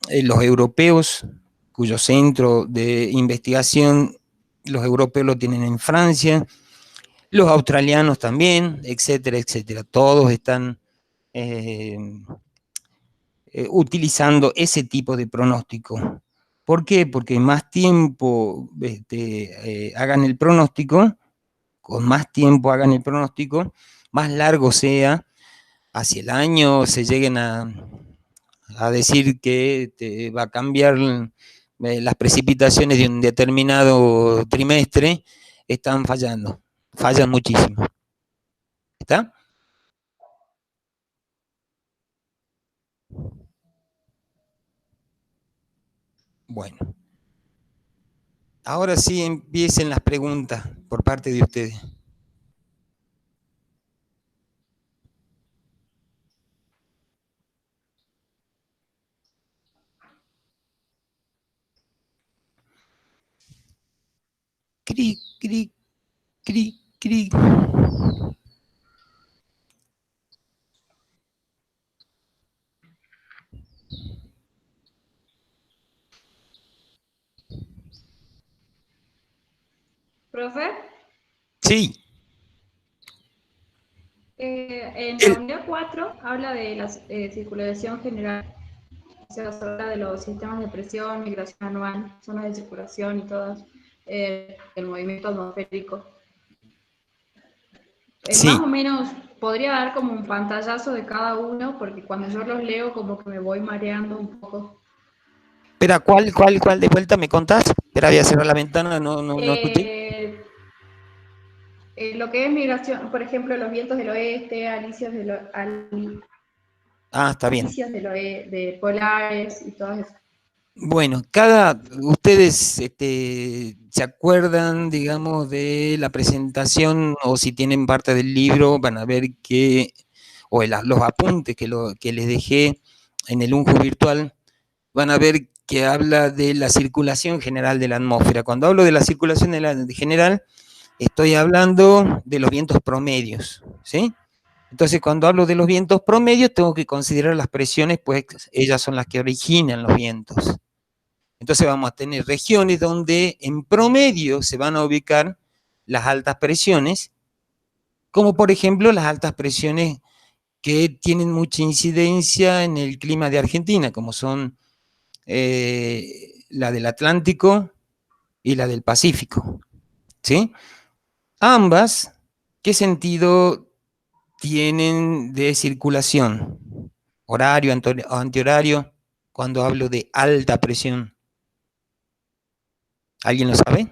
los europeos, cuyo centro de investigación, los europeos lo tienen en Francia, los australianos también, etcétera, etcétera. Todos están utilizando ese tipo de pronóstico. ¿Por qué? Porque más tiempo hagan el pronóstico, con más tiempo hagan el pronóstico, más largo sea, hacia el año se lleguen a decir que te va a cambiar las precipitaciones de un determinado trimestre, están fallando, fallan muchísimo. ¿Está? Bueno. Ahora sí empiecen las preguntas por parte de ustedes. Cri, cri, cri, cri. ¿Profe? Sí. En la unidad 4 habla de la circulación general, o sea, se habla de los sistemas de presión, migración anual, zonas de circulación y todas, el movimiento atmosférico. Sí. Más o menos podría dar como un pantallazo de cada uno, porque cuando yo los leo como que me voy mareando un poco. Espera, ¿cuál de vuelta me contás? Espera, voy a cerrar la ventana, no escuché. Lo que es migración, por ejemplo, los vientos del oeste, Está bien. alisios de polares y todas esas. Bueno, ustedes se acuerdan, digamos, de la presentación, o si tienen parte del libro, van a ver que, los apuntes que les dejé en el UNJU virtual, van a ver que habla de la circulación general de la atmósfera. Cuando hablo de la circulación general, estoy hablando de los vientos promedios, ¿sí? Entonces, cuando hablo de los vientos promedios, tengo que considerar las presiones, pues ellas son las que originan los vientos. Entonces vamos a tener regiones donde en promedio se van a ubicar las altas presiones, como por ejemplo las altas presiones que tienen mucha incidencia en el clima de Argentina, como son la del Atlántico y la del Pacífico, ¿sí? Ambas, ¿qué sentido tienen de circulación? Horario, antihorario, cuando hablo de alta presión. ¿Alguien lo sabe?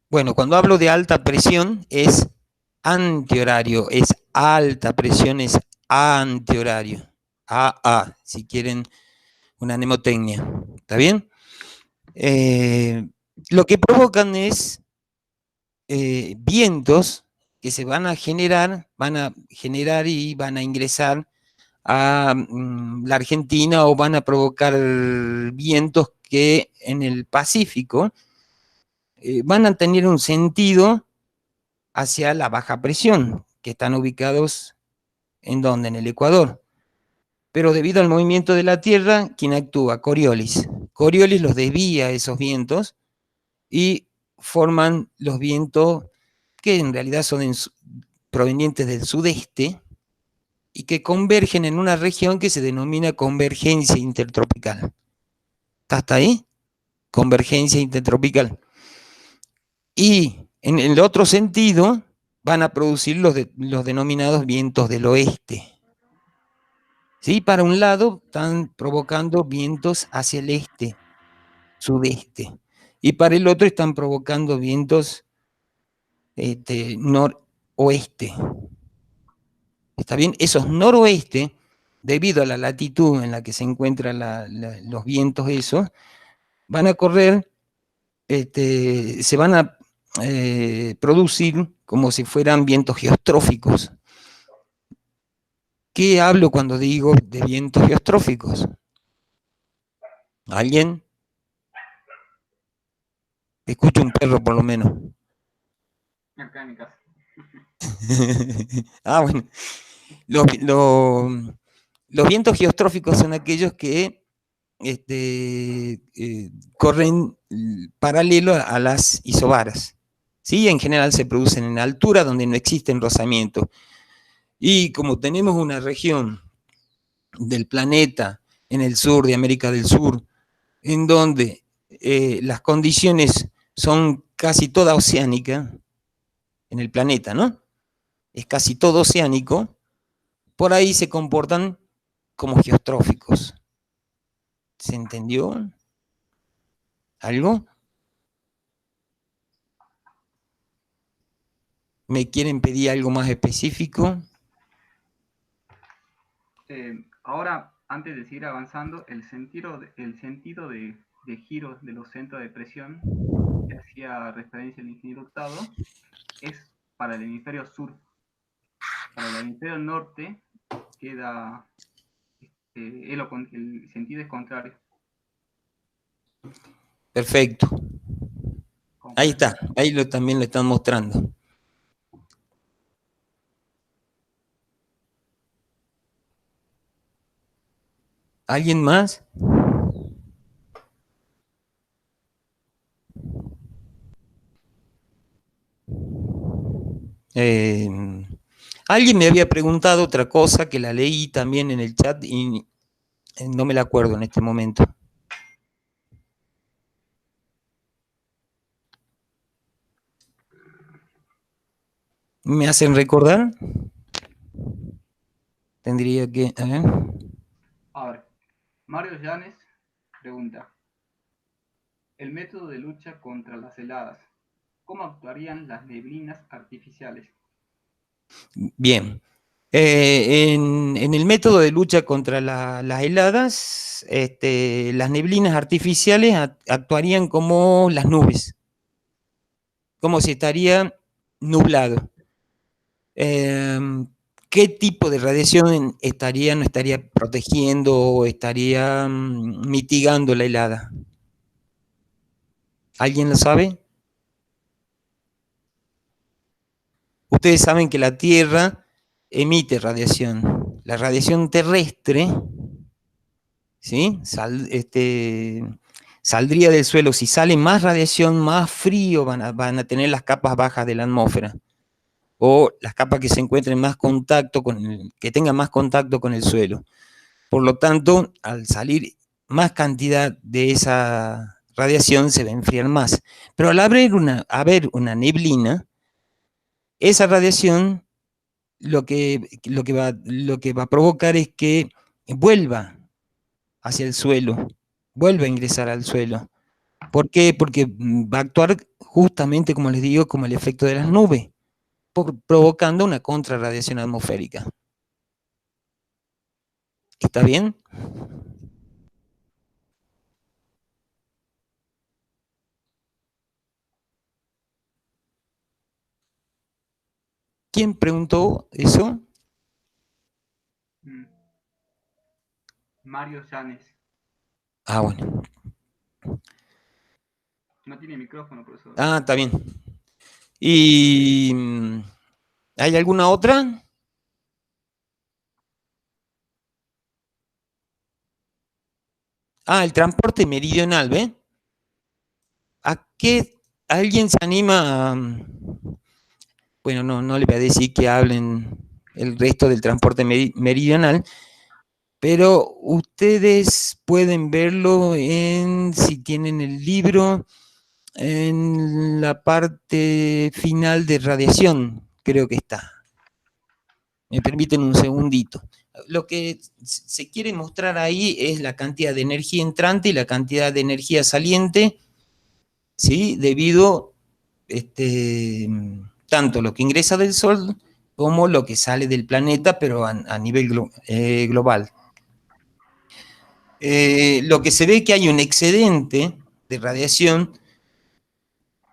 Bueno, cuando hablo de alta presión es antihorario, es alta presión, es antihorario. AA, si quieren una mnemotecnia. ¿Está bien? Lo que provocan es vientos que se van a generar y van a ingresar a la Argentina, o van a provocar vientos que en el Pacífico van a tener un sentido hacia la baja presión, que están ubicados ¿en dónde? En el Ecuador. Pero debido al movimiento de la Tierra, ¿quién actúa? Coriolis. Coriolis los desvía esos vientos y forman los vientos que en realidad son provenientes del sudeste y que convergen en una región que se denomina convergencia intertropical. ¿Está hasta ahí? Convergencia intertropical. Y en el otro sentido van a producir los denominados vientos del oeste. ¿Sí? Para un lado están provocando vientos hacia el este, sudeste, y para el otro están provocando vientos noroeste. ¿Está bien? Esos noroeste, debido a la latitud en la que se encuentran los vientos esos, van a correr, se van a producir como si fueran vientos geostróficos. ¿Qué hablo cuando digo de vientos geostróficos? ¿Alguien? Escucho un perro por lo menos. Acá en mi casa. Ah, bueno. Los vientos geostróficos son aquellos que corren paralelo a las isobaras. ¿Sí? En general se producen en altura donde no existen rozamientos. Y como tenemos una región del planeta en el sur de América del Sur, en donde las condiciones son casi toda oceánica, en el planeta, ¿no? Es casi todo oceánico, por ahí se comportan como geostróficos. ¿Se entendió? ¿Algo? ¿Me quieren pedir algo más específico? Ahora, antes de seguir avanzando, el sentido de giro de los centros de presión que hacía referencia el ingeniero Hurtado es para el hemisferio sur. Para el hemisferio norte queda, el sentido es contrario. Perfecto. Ahí está, ahí también lo están mostrando. ¿Alguien más? Alguien me había preguntado otra cosa que la leí también en el chat y no me la acuerdo en este momento. ¿Me hacen recordar? Tendría que... A ver, Mario Llanes pregunta: el método de lucha contra las heladas, ¿cómo actuarían las neblinas artificiales? Bien. En el método de lucha contra las heladas, las neblinas artificiales actuarían como las nubes, como si estaría nublado. ¿Qué tipo de radiación no estaría protegiendo o estaría mitigando la helada? ¿Alguien lo sabe? Ustedes saben que la Tierra emite radiación. La radiación terrestre, ¿sí? Saldría del suelo. Si sale más radiación, más frío van a tener las capas bajas de la atmósfera. O las capas que se encuentren más contacto que tengan más contacto con el suelo. Por lo tanto, al salir más cantidad de esa radiación, se va a enfriar más. Pero al haber una neblina, esa radiación lo que va a provocar es que vuelva hacia el suelo, vuelva a ingresar al suelo. ¿Por qué? Porque va a actuar justamente, como les digo, como el efecto de las nubes, provocando una contrarradiación atmosférica. ¿Está bien? ¿Quién preguntó eso? Mario Llanes. Ah, bueno. No tiene micrófono, por eso. Ah, está bien. ¿Y hay alguna otra? Ah, el transporte meridional, ¿ve? ¿A qué alguien se anima a... Bueno, no le voy a decir que hablen el resto del transporte meridional, pero ustedes pueden verlo si tienen el libro, en la parte final de radiación, creo que está. Me permiten un segundito. Lo que se quiere mostrar ahí es la cantidad de energía entrante y la cantidad de energía saliente, ¿sí? Debido tanto lo que ingresa del Sol como lo que sale del planeta, pero a nivel global. Lo que se ve que hay un excedente de radiación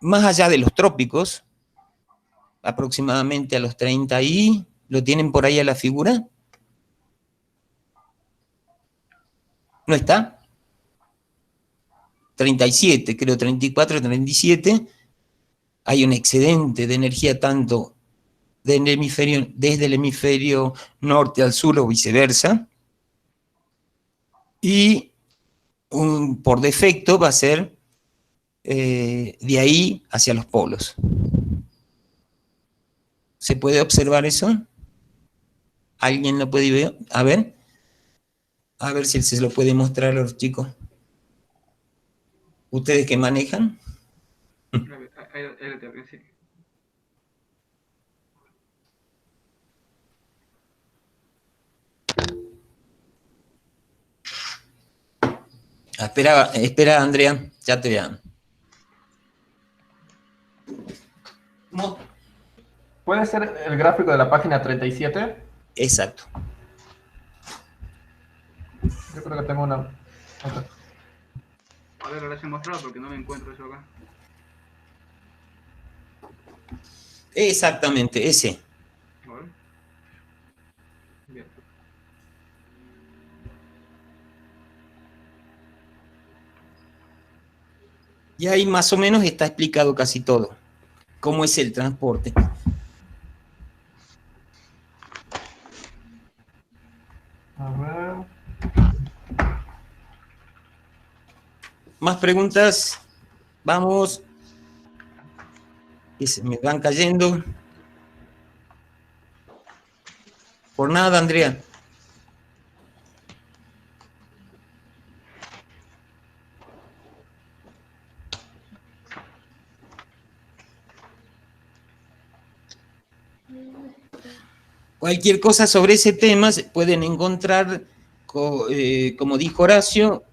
más allá de los trópicos, aproximadamente a los 30 y... ¿Lo tienen por ahí a la figura? ¿No está? 37, creo 34, 37, hay un excedente de energía tanto desde el hemisferio norte al sur o viceversa, y por defecto va a ser de ahí hacia los polos. ¿Se puede observar eso? ¿Alguien lo puede ver? A ver si se lo puede mostrar a los chicos. ¿Ustedes que manejan? Sí. Espera, Andrea, ya te vean. No. ¿Puede ser el gráfico de la página 37? Exacto. Yo creo que tengo una... A ver, ahora se mostrado porque no me encuentro eso acá. Exactamente, ese. A ver. Bien. Y ahí más o menos está explicado casi todo. ¿Cómo es el transporte? A ver... ¿Más preguntas? Vamos. Que se me van cayendo. Por nada, Andrea. Cualquier cosa sobre ese tema se pueden encontrar, como dijo Horacio,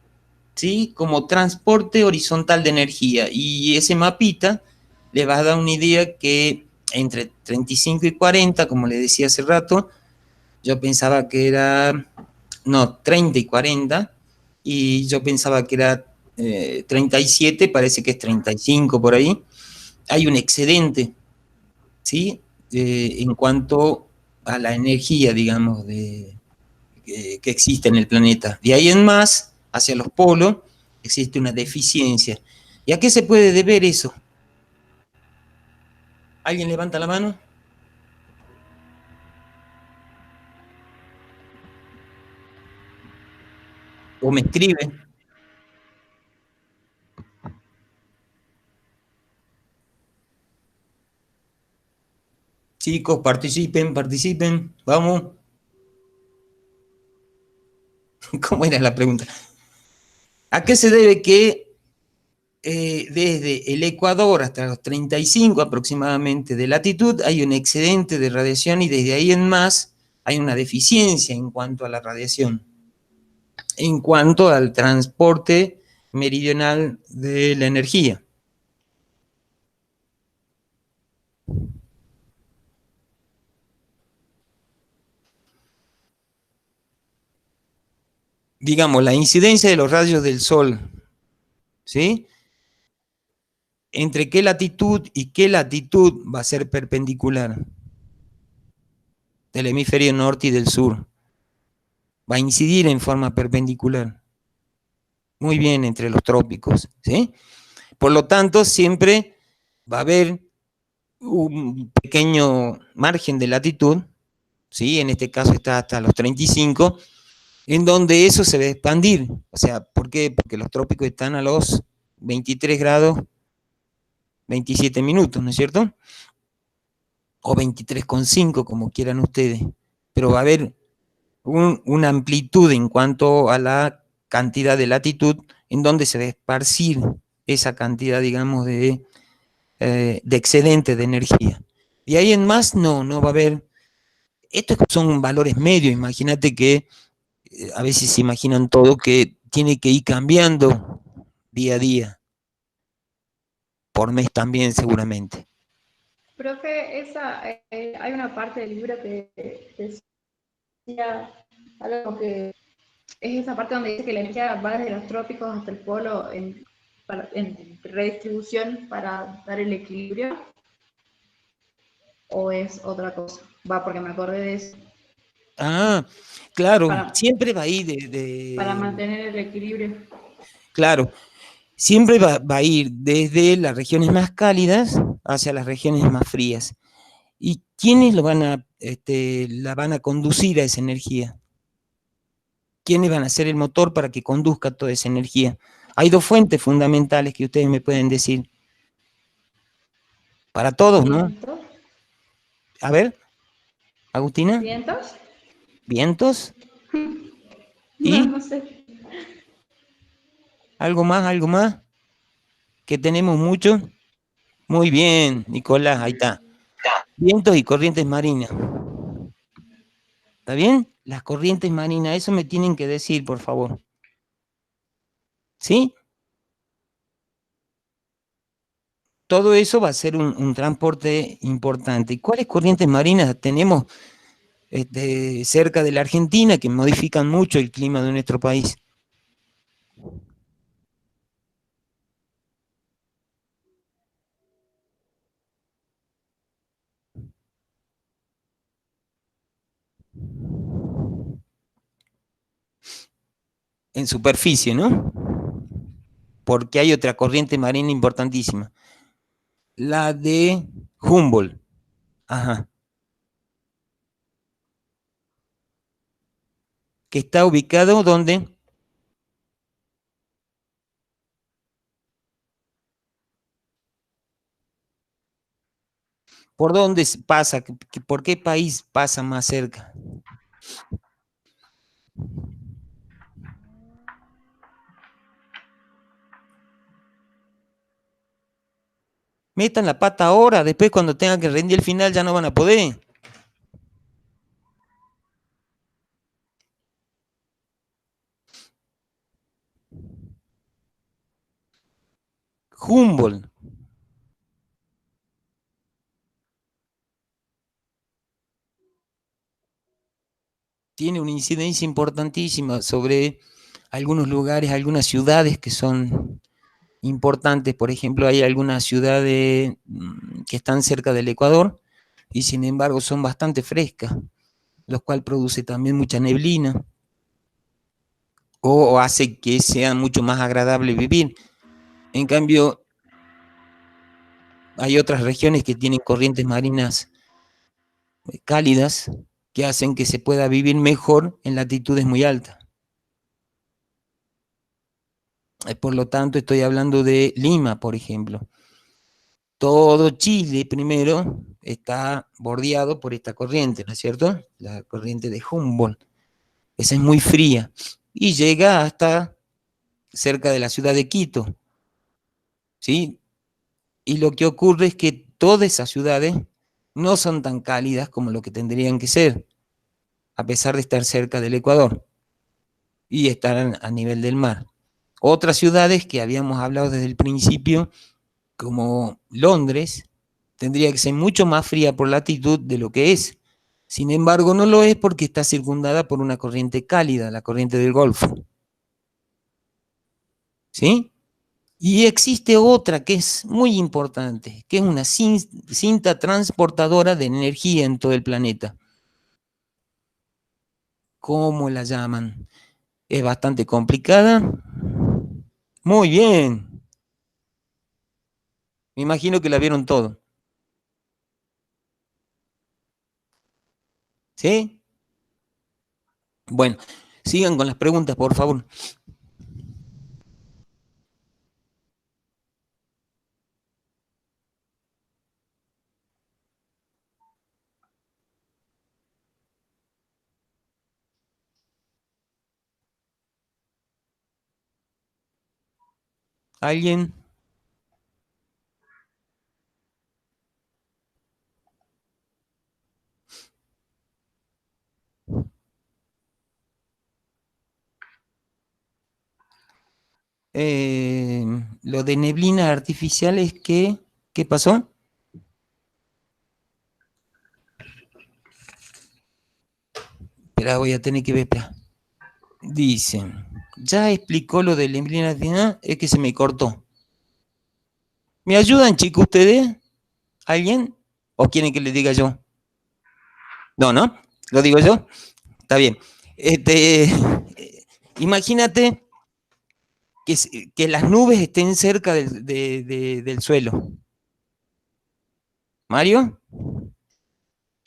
¿sí? Como transporte horizontal de energía. Y ese mapita le va a dar una idea que entre 35 y 40, como le decía hace rato, yo pensaba que era, no, 30 y 40, y yo pensaba que era 37, parece que es 35 por ahí. Hay un excedente, ¿sí? En cuanto a la energía, digamos, que existe en el planeta. De ahí en más, hacia los polos, existe una deficiencia. ¿Y a qué se puede deber eso? ¿Alguien levanta la mano? ¿O me escribe? Chicos, participen, vamos. ¿Cómo era la pregunta? ¿A qué se debe que desde el Ecuador hasta los 35 aproximadamente de latitud hay un excedente de radiación y desde ahí en más hay una deficiencia en cuanto a la radiación, en cuanto al transporte meridional de la energía? Digamos, la incidencia de los rayos del sol, ¿sí? ¿Entre qué latitud y qué latitud va a ser perpendicular? Del hemisferio norte y del sur. Va a incidir en forma perpendicular. Muy bien, entre los trópicos, ¿sí? Por lo tanto, siempre va a haber un pequeño margen de latitud, ¿sí? En este caso está hasta los 35, en donde eso se va a expandir. O sea, ¿por qué? Porque los trópicos están a los 23 grados 27 minutos, ¿no es cierto? O 23,5, como quieran ustedes. Pero va a haber una amplitud en cuanto a la cantidad de latitud en donde se va a esparcir esa cantidad, digamos, de excedente de energía. Y ahí en más no va a haber. Estos son valores medios. Imagínate que a veces se imaginan todo que tiene que ir cambiando día a día, por mes también seguramente. Profe, hay una parte del libro que decía algo que es esa parte donde dice que la energía va desde los trópicos hasta el polo en redistribución para dar el equilibrio, o es otra cosa. Va, porque me acordé de eso. Ah, claro, siempre va ahí para mantener el equilibrio. Claro, siempre va a ir desde las regiones más cálidas hacia las regiones más frías. ¿Y quiénes la van a conducir a esa energía? ¿Quiénes van a ser el motor para que conduzca toda esa energía? Hay dos fuentes fundamentales que ustedes me pueden decir. Para todos, ¿no? ¿Vientos? A ver, Agustina. ¿Vientos? ¿Vientos? No, ¿Y no sé. algo más, algo más? ¿Que tenemos mucho? Muy bien, Nicolás, ahí está. Vientos y corrientes marinas. ¿Está bien? Las corrientes marinas, eso me tienen que decir, por favor. ¿Sí? Todo eso va a ser un transporte importante. ¿Y cuáles corrientes marinas tenemos cerca de la Argentina que modifican mucho el clima de nuestro país? En superficie, ¿no? Porque hay otra corriente marina importantísima. La de Humboldt. Ajá. Que está ubicado ¿dónde? ¿Por dónde pasa? ¿Por qué país pasa más cerca? Metan la pata ahora, después cuando tengan que rendir el final ya no van a poder. Humboldt. Tiene una incidencia importantísima sobre algunos lugares, algunas ciudades que son importantes. Por ejemplo, hay algunas ciudades que están cerca del Ecuador y sin embargo son bastante frescas, lo cual produce también mucha neblina o hace que sea mucho más agradable vivir. En cambio, hay otras regiones que tienen corrientes marinas cálidas que hacen que se pueda vivir mejor en latitudes muy altas. Por lo tanto, estoy hablando de Lima, por ejemplo. Todo Chile, primero, está bordeado por esta corriente, ¿no es cierto? La corriente de Humboldt. Esa es muy fría y llega hasta cerca de la ciudad de Quito, ¿sí? Y lo que ocurre es que todas esas ciudades no son tan cálidas como lo que tendrían que ser, a pesar de estar cerca del Ecuador y estar a nivel del mar. Otras ciudades que habíamos hablado desde el principio, como Londres, tendría que ser mucho más fría por latitud de lo que es. Sin embargo, no lo es porque está circundada por una corriente cálida, la corriente del Golfo. ¿Sí? Y existe otra que es muy importante, que es una cinta transportadora de energía en todo el planeta. ¿Cómo la llaman? Es bastante complicada. Muy bien. Me imagino que la vieron todo. ¿Sí? Bueno, sigan con las preguntas, por favor. ¿Alguien? Lo de neblina artificial es que, ¿qué pasó? Espera, voy a tener que ver, espera. Dicen, ya explicó lo de neblina artificial, es que se me cortó. ¿Me ayudan, chicos, ustedes? ¿Alguien? ¿O quieren que les diga yo? No, ¿no? ¿Lo digo yo? Está bien. Imagínate que las nubes estén cerca del suelo. Mario,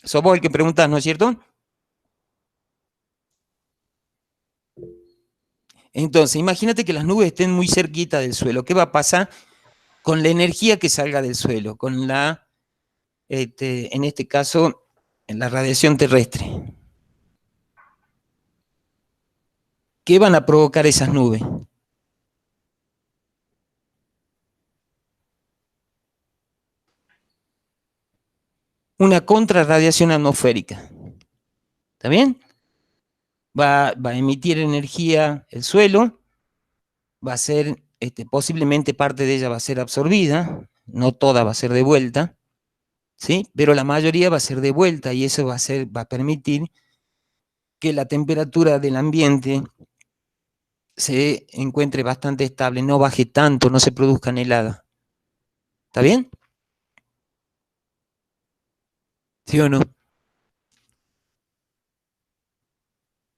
sos vos el que preguntás, ¿no es cierto? Entonces, imagínate que las nubes estén muy cerquita del suelo. ¿Qué va a pasar con la energía que salga del suelo? Con la, en este caso, en la radiación terrestre. ¿Qué van a provocar esas nubes? Una contrarradiación atmosférica. ¿Está bien? Va a emitir energía el suelo, va a ser, posiblemente parte de ella va a ser absorbida, no toda va a ser de vuelta, ¿sí? Pero la mayoría va a ser de vuelta y eso va a permitir que la temperatura del ambiente se encuentre bastante estable, no baje tanto, no se produzcan heladas. ¿Está bien? ¿Sí o no?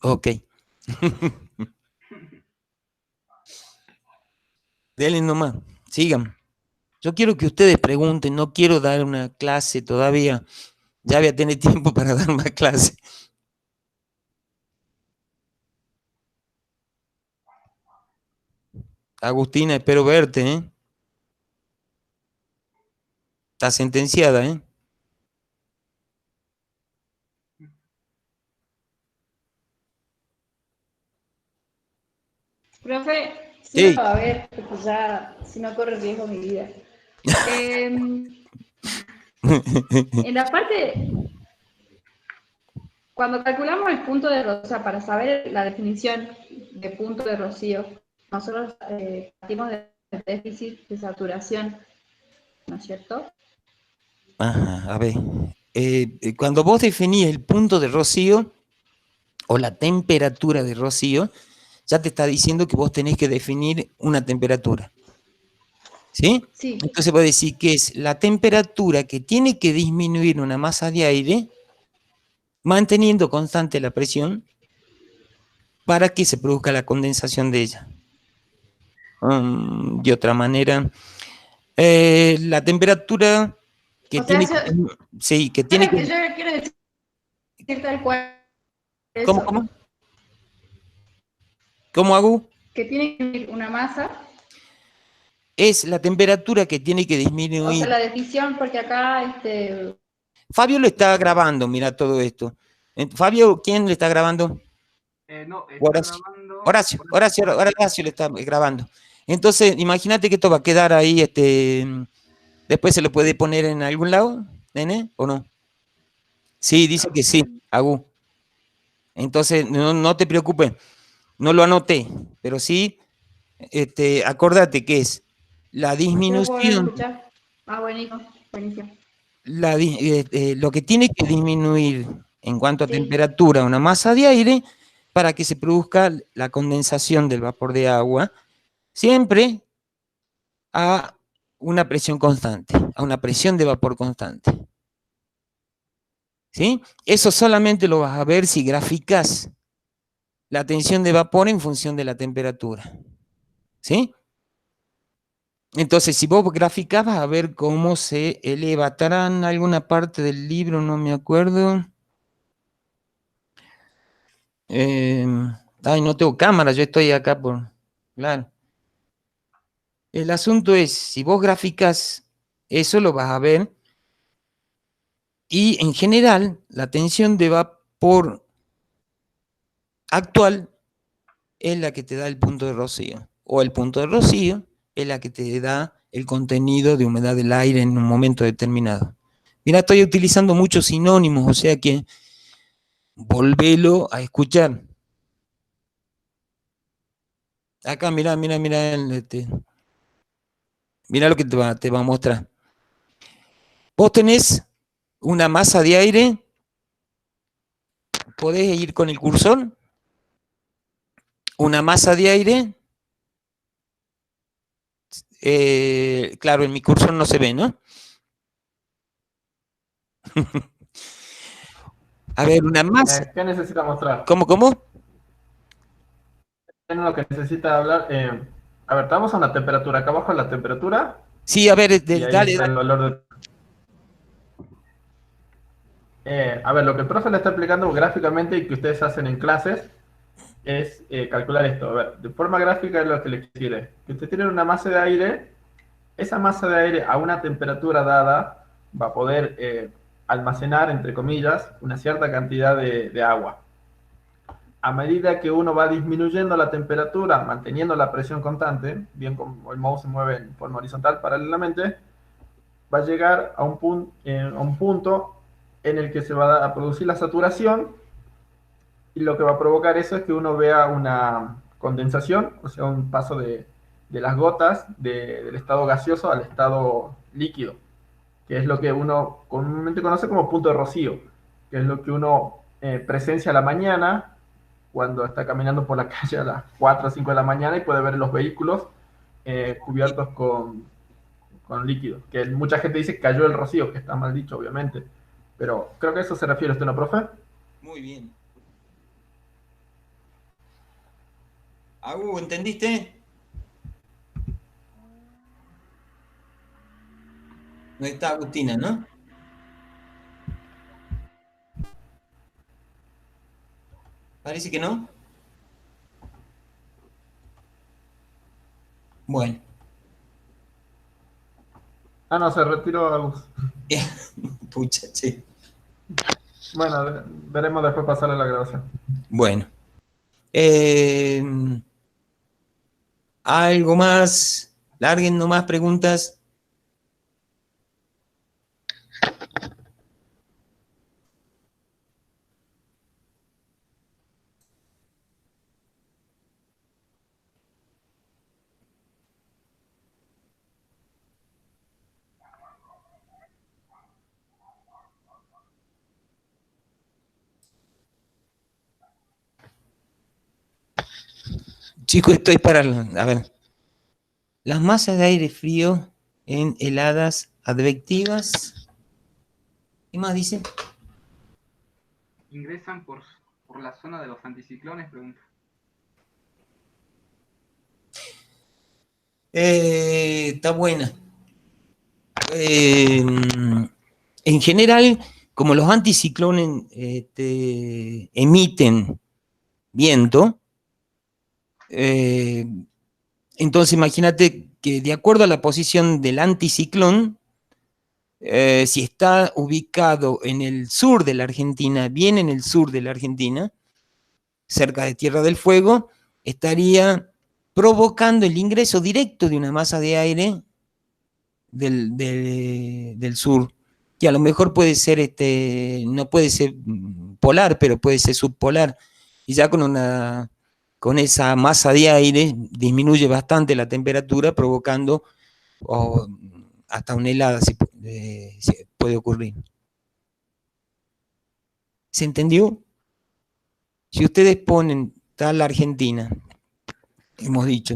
Ok. Denle nomás, sigan. Yo quiero que ustedes pregunten, no quiero dar una clase todavía. Ya voy a tener tiempo para dar más clases. Agustina, espero verte, ¿eh? Está sentenciada, ¿eh? Profe, sí lo Sí. va a ver, porque ya, si no corre riesgo mi vida. En la parte, cuando calculamos el punto de rocío, para saber la definición de punto de rocío, nosotros partimos del déficit de saturación, ¿no es cierto? Ajá, a ver. Cuando vos definís el punto de rocío o la temperatura de rocío, ya te está diciendo que vos tenés que definir una temperatura. ¿Sí? Sí. Entonces vos decís que es la temperatura que tiene que disminuir una masa de aire manteniendo constante la presión para que se produzca la condensación de ella. De otra manera, la temperatura que O sea, tiene que, sí, que tiene que, yo quiero decir tal cual ¿cómo, eso, cómo? ¿Cómo hago? que tiene una masa, Es la temperatura que tiene que o sea, disminuir. la definición, porque acá, Fabio lo está grabando, mira todo esto. Fabio, ¿quién le está grabando? No, está Horacio. grabando. Horacio le está grabando. Entonces, imagínate que esto va a quedar ahí, después se lo puede poner en algún lado, nene, ¿o no? Sí, dice que sí, Agu. Entonces, no te preocupes, no lo anoté, pero sí, acordate que es la ¿sí lo puedo disminución, escuchar? Ah, buenísimo, buenísimo. lo que tiene que disminuir en cuanto a Sí, temperatura una masa de aire para que se produzca la condensación del vapor de agua, siempre a una presión constante, a una presión de vapor constante. ¿Sí? Eso solamente lo vas a ver si graficas la tensión de vapor en función de la temperatura. ¿Sí? Entonces, si vos graficas, vas a ver cómo se eleva. ¿Estarán en alguna parte del libro? No me acuerdo. Ay, no tengo cámara, yo estoy acá por... Claro. El asunto es, si vos graficas, eso lo vas a ver. Y en general, la tensión de vapor actual es la que te da el punto de rocío. O el punto de rocío es la que te da el contenido de humedad del aire en un momento determinado. Mira, estoy utilizando muchos sinónimos, o sea que volvelo a escuchar. Acá, mira, mira lo que te va a mostrar. Vos tenés una masa de aire, podés ir con el cursor, una masa de aire, claro, en mi cursor no se ve, ¿no? A ver, una masa. ¿Qué necesita mostrar? ¿Cómo? ¿Qué es lo que necesita hablar? A ver, estamos a una temperatura. Acá abajo la temperatura. Sí, a ver, Y ahí dale, está dale. el valor de... a ver, lo que el profe le está explicando gráficamente y que ustedes hacen en clases es calcular esto. A ver, de forma gráfica es lo que le quiere. Que usted tiene una masa de aire, esa masa de aire a una temperatura dada va a poder almacenar, entre comillas, una cierta cantidad de agua. A medida que uno va disminuyendo la temperatura, manteniendo la presión constante, bien como el mouse se mueve en forma horizontal paralelamente, va a llegar a un punto en el que se va a producir la saturación y lo que va a provocar eso es que uno vea una condensación, o sea, un paso de las gotas del estado gaseoso al estado líquido, que es lo que uno comúnmente conoce como punto de rocío, que es lo que uno presencia a la mañana cuando está caminando por la calle a las 4 o 5 de la mañana y puede ver los vehículos cubiertos con líquido. Que mucha gente dice que cayó el rocío, que está mal dicho, obviamente. Pero creo que a eso se refiere usted, ¿no, profe? Muy bien. Agu, ¿entendiste? No está Agustina, ¿no? Parece que no. Bueno. Ah, no, se retiró a luz. Pucha, che. Bueno, veremos después pasarle la grabación. Bueno. ¿Algo más? Larguen nomás preguntas. Chicos, estoy para... A ver. Las masas de aire frío en heladas advectivas. ¿Qué más dice? ¿Ingresan por la zona de los anticiclones? Pregunta. Está buena. En general, como los anticiclones emiten viento, entonces imagínate que de acuerdo a la posición del anticiclón, si está ubicado en el sur de la Argentina, bien en el sur de la Argentina, cerca de Tierra del Fuego, estaría provocando el ingreso directo de una masa de aire del sur, que a lo mejor puede ser, no puede ser polar, pero puede ser subpolar, y ya con esa masa de aire disminuye bastante la temperatura, provocando hasta una helada si puede ocurrir. ¿Se entendió? Si ustedes ponen tal Argentina, hemos dicho,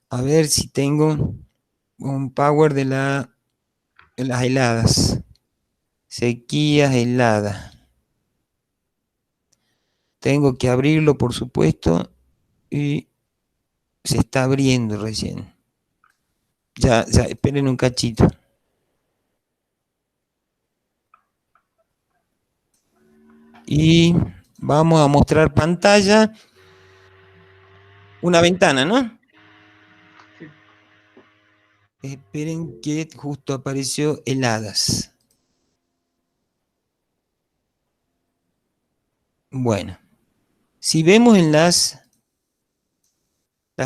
a ver si tengo un power de las heladas. Sequías heladas. Tengo que abrirlo, por supuesto, y se está abriendo recién. Ya, esperen un cachito. Y vamos a mostrar pantalla. Una ventana, ¿no? Sí. Esperen que justo apareció heladas. Bueno, si vemos en las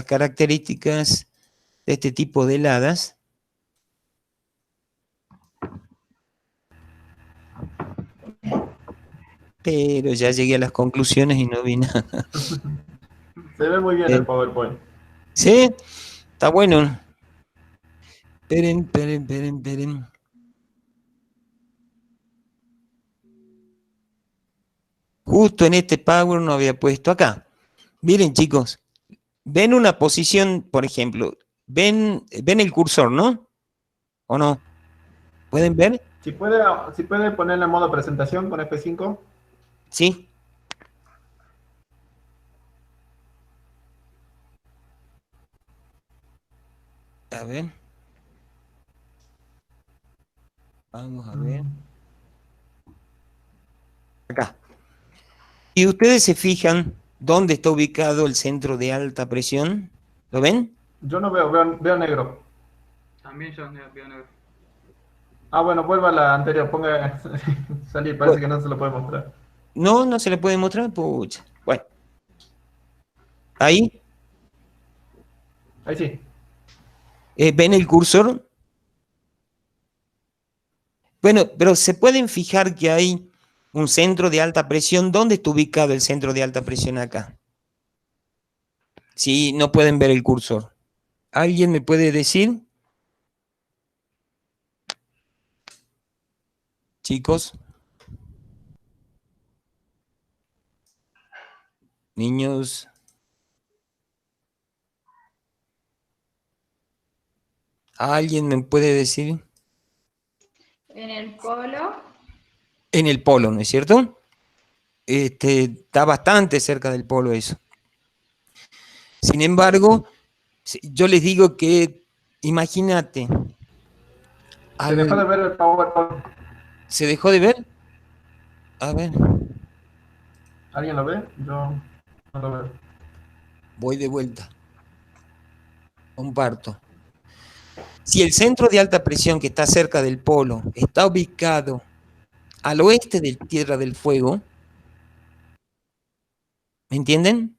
características de este tipo de heladas, pero ya llegué a las conclusiones y no vi nada. Se ve muy bien el PowerPoint. ¿Sí? Está bueno. Esperen. Justo en este Power no había puesto acá. Miren, chicos, ven una posición, por ejemplo, ven el cursor, ¿no? ¿O no? ¿Pueden ver? Si puede ponerle en modo presentación con F5. Sí. ver. Vamos a ver. Acá. Y ustedes se fijan dónde está ubicado el centro de alta presión. ¿Lo ven? Yo no veo negro. También yo veo negro. Ah, bueno, vuelva a la anterior, ponga salir, parece que no se lo puede mostrar. No, no se le puede mostrar. Pucha. Bueno. Ahí. Ahí sí. ¿Ven el cursor? Bueno, pero se pueden fijar que hay un centro de alta presión. ¿Dónde está ubicado el centro de alta presión acá? Si no pueden ver el cursor. ¿Alguien me puede decir? Chicos. Niños. ¿Alguien me puede decir? En el polo, En el polo, ¿no es cierto? Está bastante cerca del polo eso. Sin embargo, yo les digo que, imagínate. Se dejó de ver el PowerPoint. ¿Se dejó de ver? A ver. ¿Alguien lo ve? Yo no lo veo. Voy de vuelta. Comparto. Si el centro de alta presión que está cerca del polo está ubicado al oeste de Tierra del Fuego, ¿me entienden?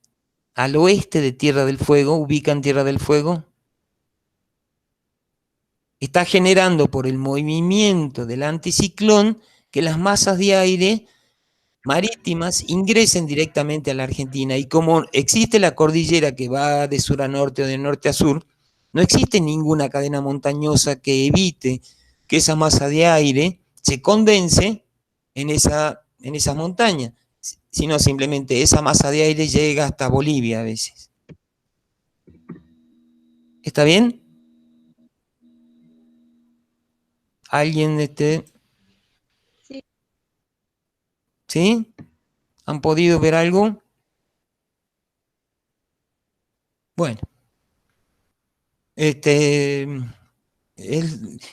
Al oeste de Tierra del Fuego, ubican Tierra del Fuego, está generando por el movimiento del anticiclón que las masas de aire marítimas ingresen directamente a la Argentina. Y como existe la cordillera que va de sur a norte o de norte a sur, no existe ninguna cadena montañosa que evite que esa masa de aire se condense en esa montaña, sino simplemente esa masa de aire llega hasta Bolivia a veces. ¿Está bien? ¿Alguien sí. ¿Sí? ¿Han podido ver algo? Bueno.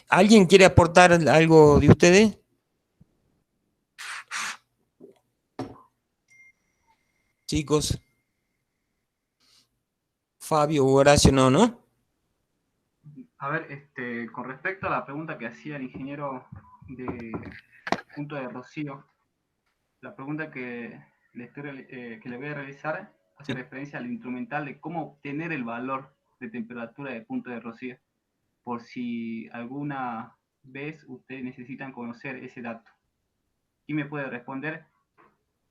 ¿Alguien quiere aportar algo de ustedes? Chicos. Fabio o Horacio, no. A ver, con respecto a la pregunta que hacía el ingeniero de punto de rocío, la pregunta que que le voy a realizar hace Sí. referencia al instrumental de cómo obtener el valor de temperatura de punto de rocío, por si alguna vez ustedes necesitan conocer ese dato. Y me puede responder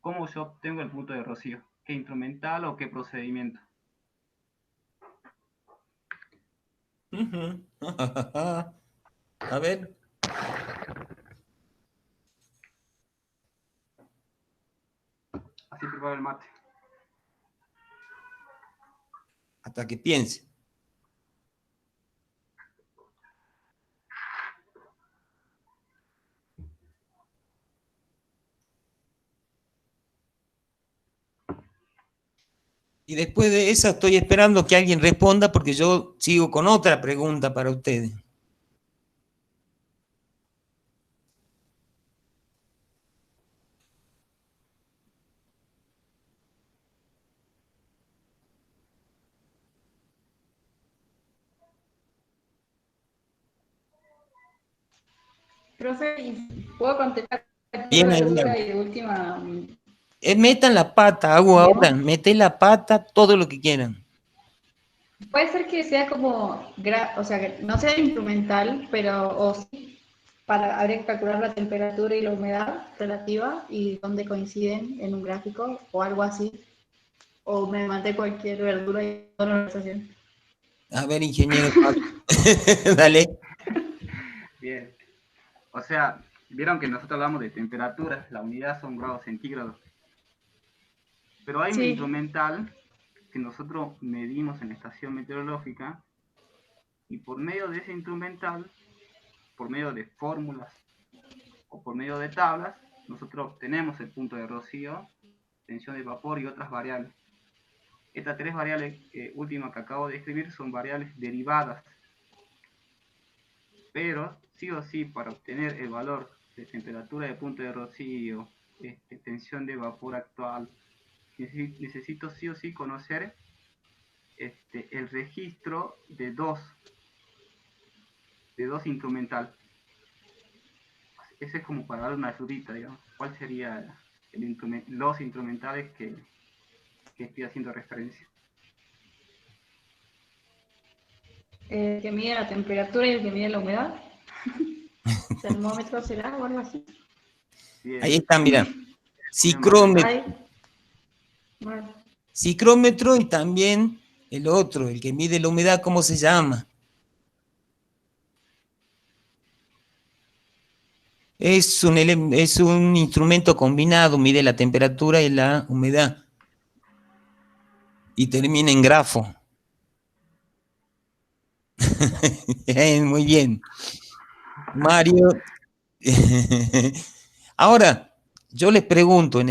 cómo yo obtengo el punto de rocío, qué instrumental o qué procedimiento. A ver. Así preparo el mate. Hasta que piense. Y después de esa estoy esperando que alguien responda porque yo sigo con otra pregunta para ustedes. profe, ¿puedo contestar Bien la ahí. duda y de última? Metan la pata, hago ahora. Digamos, Meten la pata, todo lo que quieran. puede ser que sea como, o sea, que no sea instrumental, pero o sí, habría que calcular la temperatura y la humedad relativa y dónde coinciden en un gráfico o algo así. O me maté cualquier verdura y toda la conversación. A ver, ingeniero Pablo. Dale. Bien. O sea, vieron que nosotros hablamos de temperaturas, la unidad son grados centígrados. Pero hay un Sí, instrumental que nosotros medimos en la estación meteorológica y por medio de ese instrumental, por medio de fórmulas o por medio de tablas, nosotros obtenemos el punto de rocío, tensión de vapor y otras variables. Estas tres variables últimas que acabo de escribir son variables derivadas. pero sí o sí, para obtener el valor de temperatura de punto de rocío, tensión de vapor actual, necesito sí o sí conocer el registro de dos instrumental. Ese es como para dar una ayudita, digamos. ¿Cuál sería los instrumentales que estoy haciendo referencia? El que mide la temperatura y el que mide la humedad. ¿Termómetro será o algo así? Bien. Ahí está, mira. Bien, Cicrómetro, Ahí. Bueno, ciclómetro y también el otro, el que mide la humedad, ¿cómo se llama? Es un instrumento combinado, mide la temperatura y la humedad. Y termina en grafo. Muy bien. Mario. Ahora, yo les pregunto,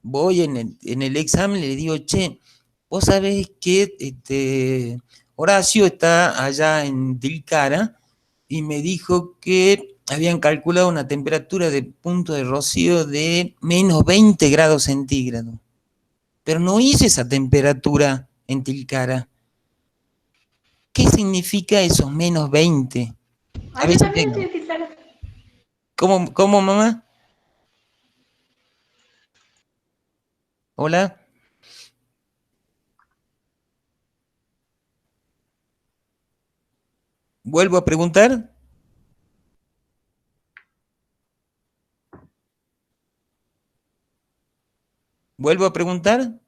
voy en el examen, le digo, che, vos sabés que Horacio está allá en Tilcara y me dijo que habían calculado una temperatura de punto de rocío de menos 20 grados centígrados. Pero no hice esa temperatura en Tilcara. ¿Qué significa esos menos 20? A yo veces también tengo. estoy en Tilcara. ¿Cómo, mamá? ¿Hola? ¿Vuelvo a preguntar? ¿Vuelvo a preguntar?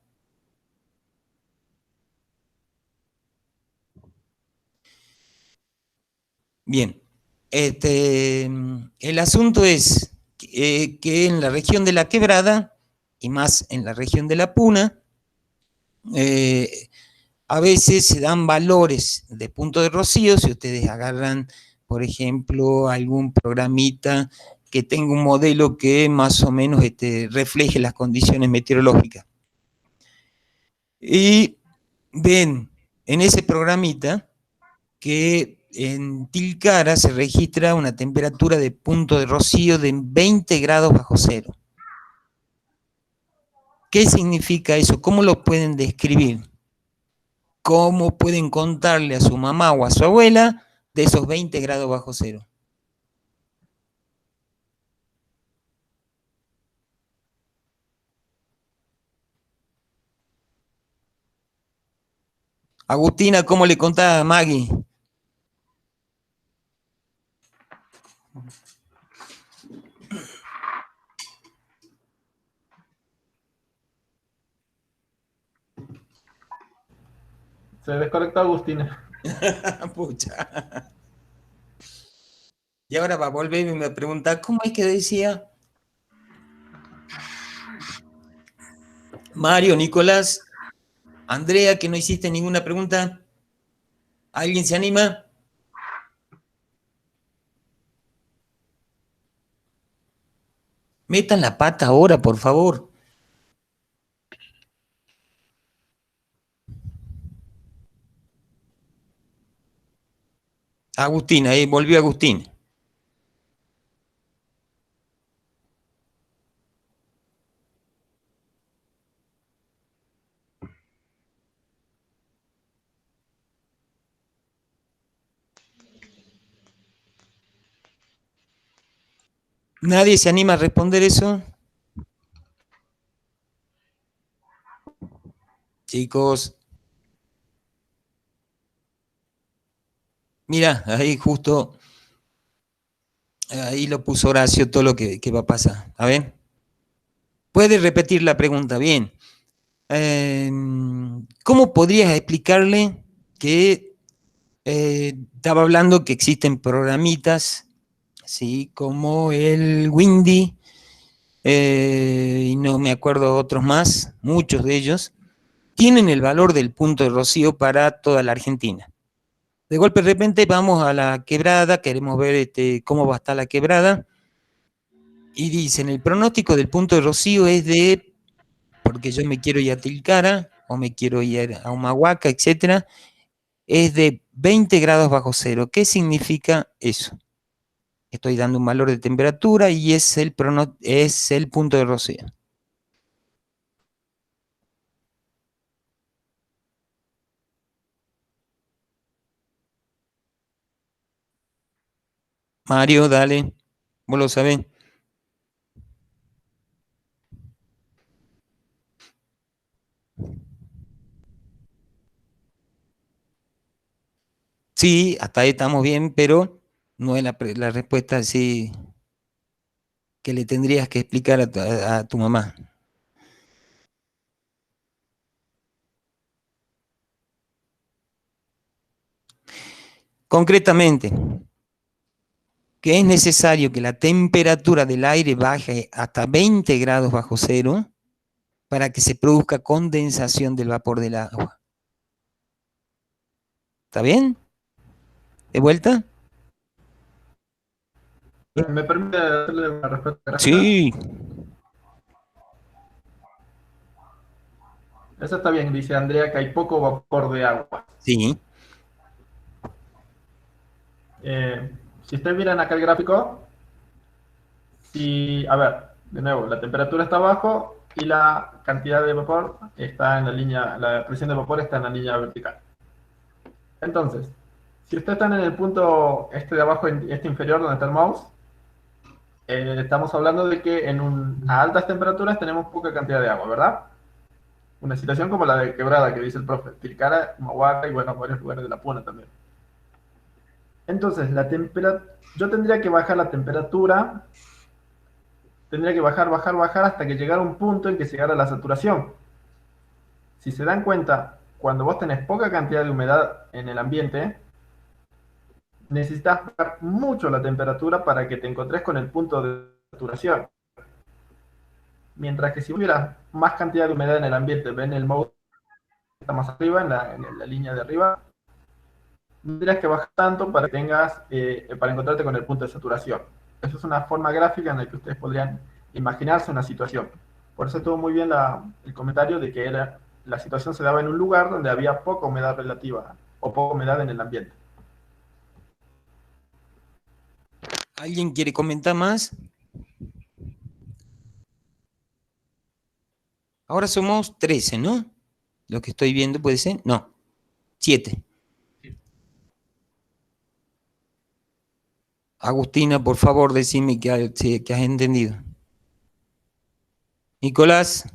Bien. El asunto es que en la región de la Quebrada, y más en la región de la Puna, a veces se dan valores de punto de rocío, si ustedes agarran, por ejemplo, algún programita que tenga un modelo que más o menos refleje las condiciones meteorológicas. Y ven en ese programita que en Tilcara se registra una temperatura de punto de rocío de 20 grados bajo cero. ¿Qué significa eso? ¿Cómo lo pueden describir? ¿Cómo pueden contarle a su mamá o a su abuela de esos 20 grados bajo cero? Agustina, ¿cómo le contaba a Maggie? Se desconectó Agustina. Pucha. Y ahora va a volver y me pregunta, ¿cómo es que decía? Mario, Nicolás, Andrea, que no hiciste ninguna pregunta. ¿Alguien se anima? Metan la pata ahora, por favor. Agustín, ahí volvió Agustín. ¿Nadie se anima a responder eso? Chicos. Mira, ahí justo, ahí lo puso Horacio todo lo que va a pasar. A ver. Puede repetir la pregunta, bien. ¿Cómo podrías explicarle que estaba hablando que existen programitas, ¿sí? Como el Windy, y no me acuerdo otros más, muchos de ellos, tienen el valor del punto de rocío para toda la Argentina. De golpe, de repente, vamos a la quebrada, queremos ver cómo va a estar la quebrada, y dicen, el pronóstico del punto de rocío es de, porque yo me quiero ir a Tilcara, o me quiero ir a Humahuaca, etcétera, es de 20 grados bajo cero. ¿Qué significa eso? Estoy dando un valor de temperatura y es el punto de rocío. Mario, dale. Vos lo sabés. Sí, hasta ahí estamos bien, pero no es la respuesta así que le tendrías que explicar a tu mamá. Concretamente, que es necesario que la temperatura del aire baje hasta 20 grados bajo cero para que se produzca condensación del vapor del agua. ¿Está bien? ¿De vuelta? ¿Me permite hacerle una respuesta gráfica? Sí. Eso está bien, dice Andrea, que hay poco vapor de agua. Sí. Si ustedes miran acá el gráfico, a ver, de nuevo, la temperatura está abajo y la cantidad de vapor está en la línea, la presión de vapor está en la línea vertical. Entonces, si ustedes están en el punto este de abajo, este inferior donde está el mouse, estamos hablando de que a altas temperaturas tenemos poca cantidad de agua, ¿verdad? Una situación como la de Quebrada que dice el profe, Tilcara, Humahuaca y bueno, varios lugares de la Puna también. Entonces, yo tendría que bajar la temperatura, tendría que bajar hasta que llegara a un punto en que llegara a la saturación. Si se dan cuenta, cuando vos tenés poca cantidad de humedad en el ambiente, necesitas bajar mucho la temperatura para que te encontres con el punto de saturación. Mientras que si hubiera más cantidad de humedad en el ambiente, ven el mouse que está más arriba, en la línea de arriba, no tendrías que bajar tanto para que para encontrarte con el punto de saturación. Eso es una forma gráfica en la que ustedes podrían imaginarse una situación. Por eso estuvo muy bien el comentario de que la situación se daba en un lugar donde había poca humedad relativa o poca humedad en el ambiente. ¿Alguien quiere comentar más? Ahora somos 13, ¿no? Lo que estoy viendo puede ser. No, 7. Agustina, por favor, decime que has entendido. Nicolás.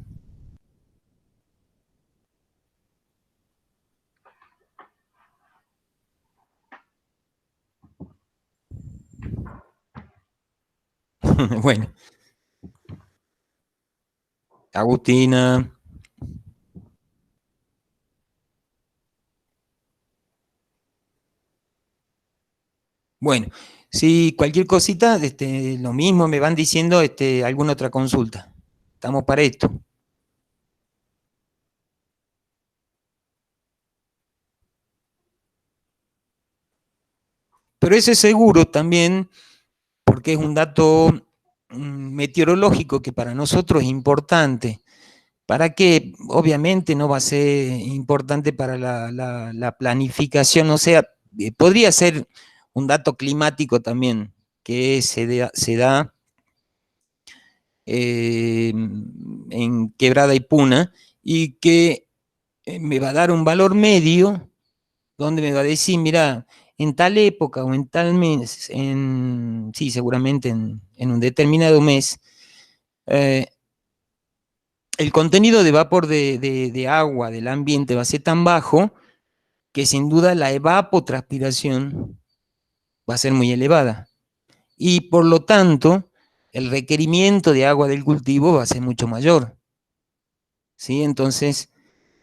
Bueno. Agustina. Bueno, si cualquier cosita, lo mismo me van diciendo alguna otra consulta. Estamos para esto. Pero eso es seguro también, porque es un dato meteorológico que para nosotros es importante. Para que obviamente no va a ser importante para la planificación, o sea, podría ser un dato climático también, que se da en Quebrada y Puna, y que me va a dar un valor medio, donde me va a decir, mira, en tal época o en tal mes, sí, seguramente en un determinado mes, el contenido de vapor de agua del ambiente va a ser tan bajo que sin duda la evapotranspiración va a ser muy elevada. Y por lo tanto, el requerimiento de agua del cultivo va a ser mucho mayor. ¿Sí? Entonces,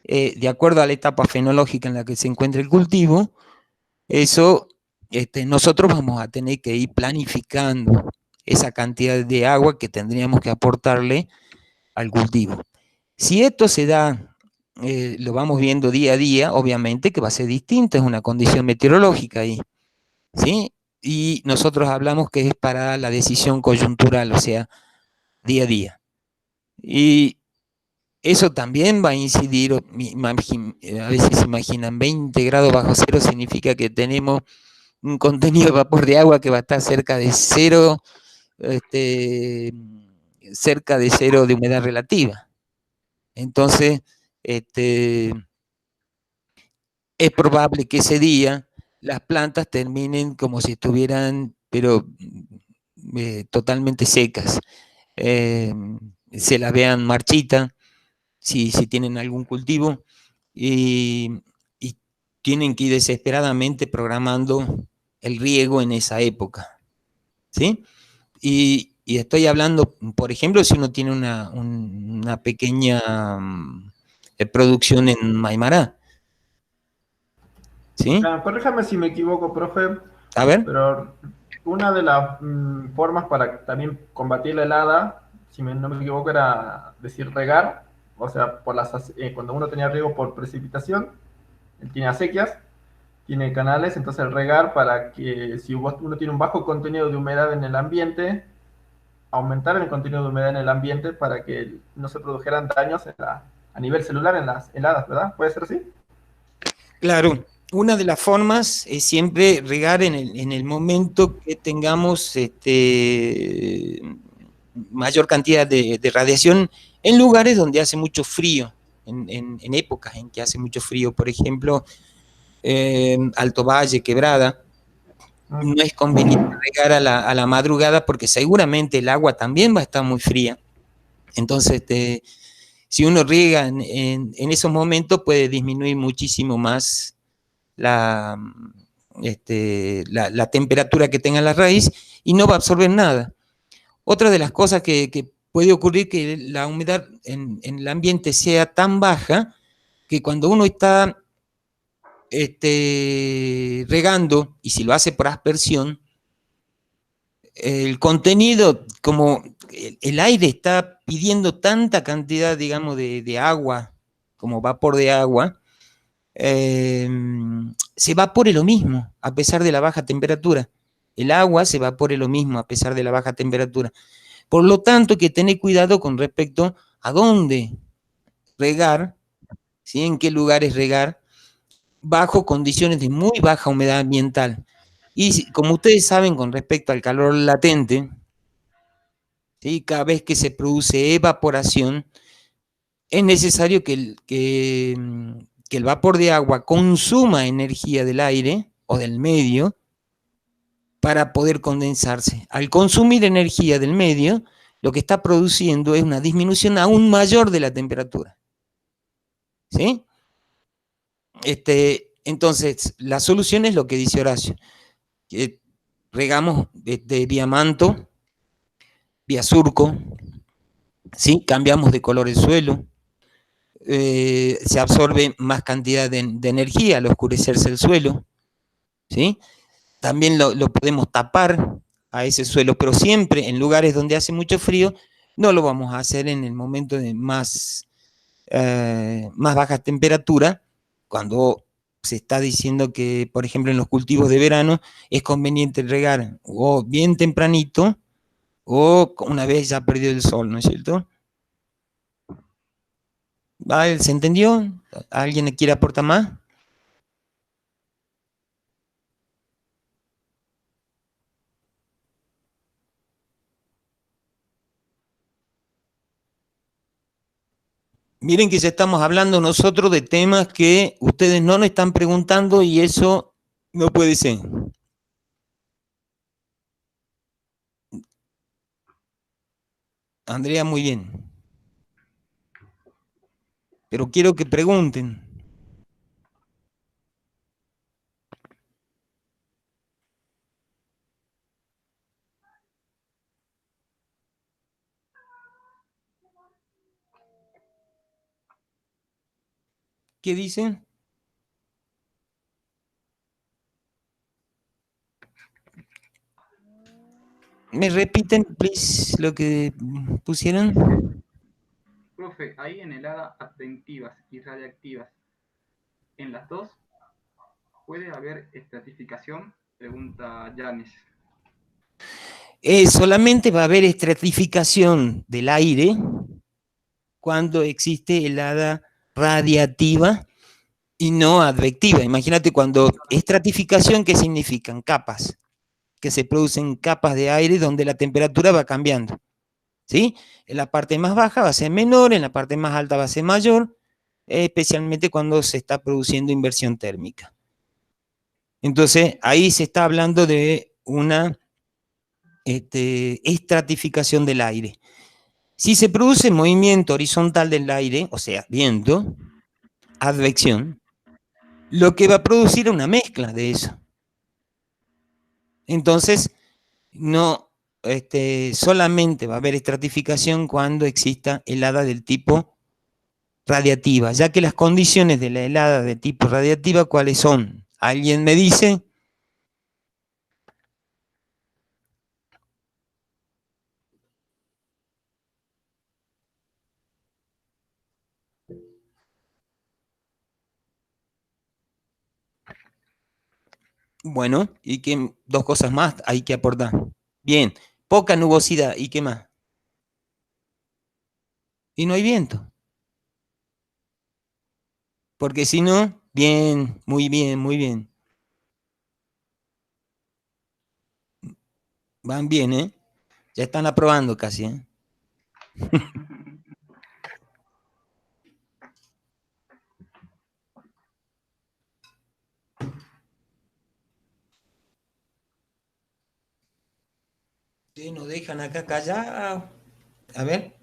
de acuerdo a la etapa fenológica en la que se encuentra el cultivo, eso nosotros vamos a tener que ir planificando esa cantidad de agua que tendríamos que aportarle al cultivo. Si esto se da, lo vamos viendo día a día, obviamente que va a ser distinto, es una condición meteorológica ahí, ¿sí? Y nosotros hablamos que es para la decisión coyuntural, o sea, día a día. Y eso también va a incidir, a veces se imaginan 20 grados bajo cero significa que tenemos un contenido de vapor de agua que va a estar cerca de cero, cerca de cero de humedad relativa. Entonces, es probable que ese día las plantas terminen como si estuvieran, pero totalmente secas. Se las vean marchitas, si tienen algún cultivo, y tienen que ir desesperadamente programando el riego en esa época, ¿sí? Y estoy hablando, por ejemplo, si uno tiene una pequeña producción en Maimará, ¿sí? Corríjame si me equivoco, profe, A ver. pero una de las formas para también combatir la helada, si no me equivoco, era decir regar, o sea, cuando uno tenía riego por precipitación, él tiene acequias, tiene canales, entonces el regar para que si uno tiene un bajo contenido de humedad en el ambiente, aumentar el contenido de humedad en el ambiente para que no se produjeran daños a nivel celular en las heladas, ¿verdad? ¿Puede ser así? Claro, una de las formas es siempre regar en el momento que tengamos mayor cantidad de radiación en lugares donde hace mucho frío, en épocas en que hace mucho frío, por ejemplo, Alto Valle, Quebrada. No es conveniente regar a la madrugada porque seguramente el agua también va a estar muy fría. Entonces, si uno riega en esos momentos, puede disminuir muchísimo más la temperatura que tenga la raíz y no va a absorber nada. Otra de las cosas que puede ocurrir que la humedad en el ambiente sea tan baja que cuando uno está regando, y si lo hace por aspersión, el contenido, como el aire está pidiendo tanta cantidad, digamos, de agua, como vapor de agua, se evapore lo mismo a pesar de la baja temperatura. El agua se evapore lo mismo a pesar de la baja temperatura. Por lo tanto, hay que tener cuidado con respecto a dónde regar, ¿sí? En qué lugares regar, bajo condiciones de muy baja humedad ambiental. Y como ustedes saben, con respecto al calor latente, ¿sí? Cada vez que se produce evaporación, es necesario que el vapor de agua consuma energía del aire o del medio para poder condensarse. Al consumir energía del medio, lo que está produciendo es una disminución aún mayor de la temperatura. ¿Sí? Entonces, la solución es lo que dice Horacio. Que regamos vía manto, vía surco, ¿sí? Cambiamos de color el suelo, se absorbe más cantidad de energía al oscurecerse el suelo, ¿sí? También lo podemos tapar a ese suelo, pero siempre en lugares donde hace mucho frío, no lo vamos a hacer en el momento de más baja temperatura, cuando se está diciendo que, por ejemplo, en los cultivos de verano es conveniente regar o bien tempranito o una vez ya perdió el sol, ¿no es cierto? ¿Vale? ¿Se entendió? ¿Alguien quiere aportar más? Miren que ya estamos hablando nosotros de temas que ustedes no nos están preguntando y eso no puede ser. Andrea, muy bien. Pero quiero que pregunten. ¿Qué dicen? ¿Me repiten, please, lo que pusieron? Profe, hay en heladas adventivas y radiactivas. ¿En las dos puede haber estratificación? Pregunta Yanis. Solamente va a haber estratificación del aire cuando existe helada radiativa Y no advectiva. Imagínate cuando estratificación, ¿qué significan? Capas, que se producen capas de aire donde la temperatura va cambiando. ¿Sí? En la parte más baja va a ser menor, en la parte más alta va a ser mayor, especialmente cuando se está produciendo inversión térmica. Entonces, ahí se está hablando de una estratificación del aire. Si se produce movimiento horizontal del aire, o sea, viento, advección, lo que va a producir es una mezcla de eso. Entonces, no solamente va a haber estratificación cuando exista helada del tipo radiativa, ya que las condiciones de la helada de tipo radiativa, ¿cuáles son? ¿Alguien me dice? Bueno, y que dos cosas más hay que aportar. Bien, poca nubosidad, ¿y qué más? Y no hay viento. Porque si no, bien, muy bien, muy bien. Van bien, ¿eh? Ya están aprobando casi, ¿eh? Ustedes nos dejan acá callados. A ver,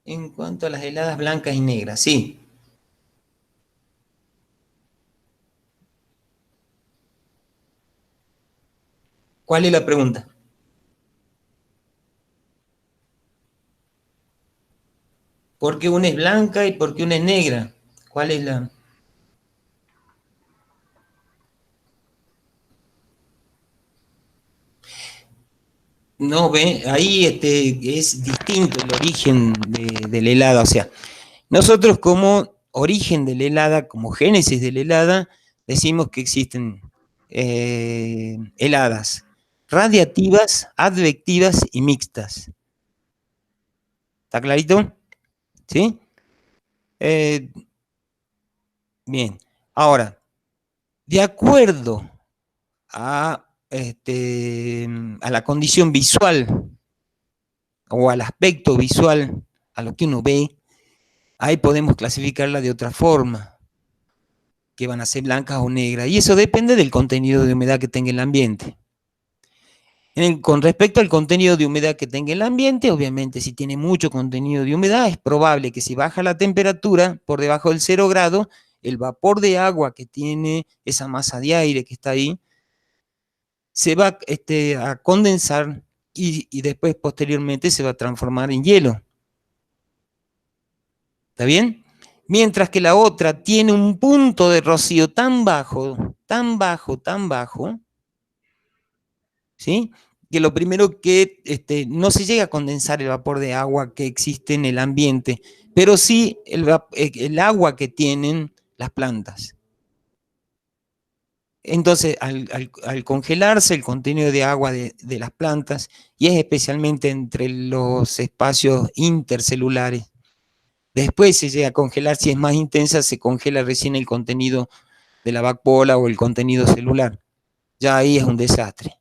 en cuanto a las heladas blancas y negras, sí. ¿Cuál es la pregunta? ¿Por qué una es blanca y por qué una es negra? ¿Cuál es la...? No, ve, ahí es distinto el origen de la helada. O sea, nosotros como origen de la helada, como génesis de la helada, decimos que existen heladas radiativas, advectivas y mixtas. ¿Está clarito? ¿Sí? Bien. Ahora, de acuerdo a la condición visual o al aspecto visual, a lo que uno ve, ahí podemos clasificarla de otra forma, que van a ser blancas o negras, y eso depende del contenido de humedad que tenga el ambiente. Con respecto al contenido de humedad que tenga el ambiente, obviamente si tiene mucho contenido de humedad, es probable que si baja la temperatura por debajo del 0 grado, el vapor de agua que tiene esa masa de aire que está ahí, se va a condensar y después posteriormente se va a transformar en hielo. ¿Está bien? Mientras que la otra tiene un punto de rocío tan bajo, tan bajo, tan bajo, ¿sí? Que lo primero que no se llega a condensar el vapor de agua que existe en el ambiente, pero sí el agua que tienen las plantas. Entonces, al congelarse el contenido de agua de las plantas, y es especialmente entre los espacios intercelulares, después se llega a congelar, si es más intensa, se congela recién el contenido de la vacuola o el contenido celular. Ya ahí es un desastre,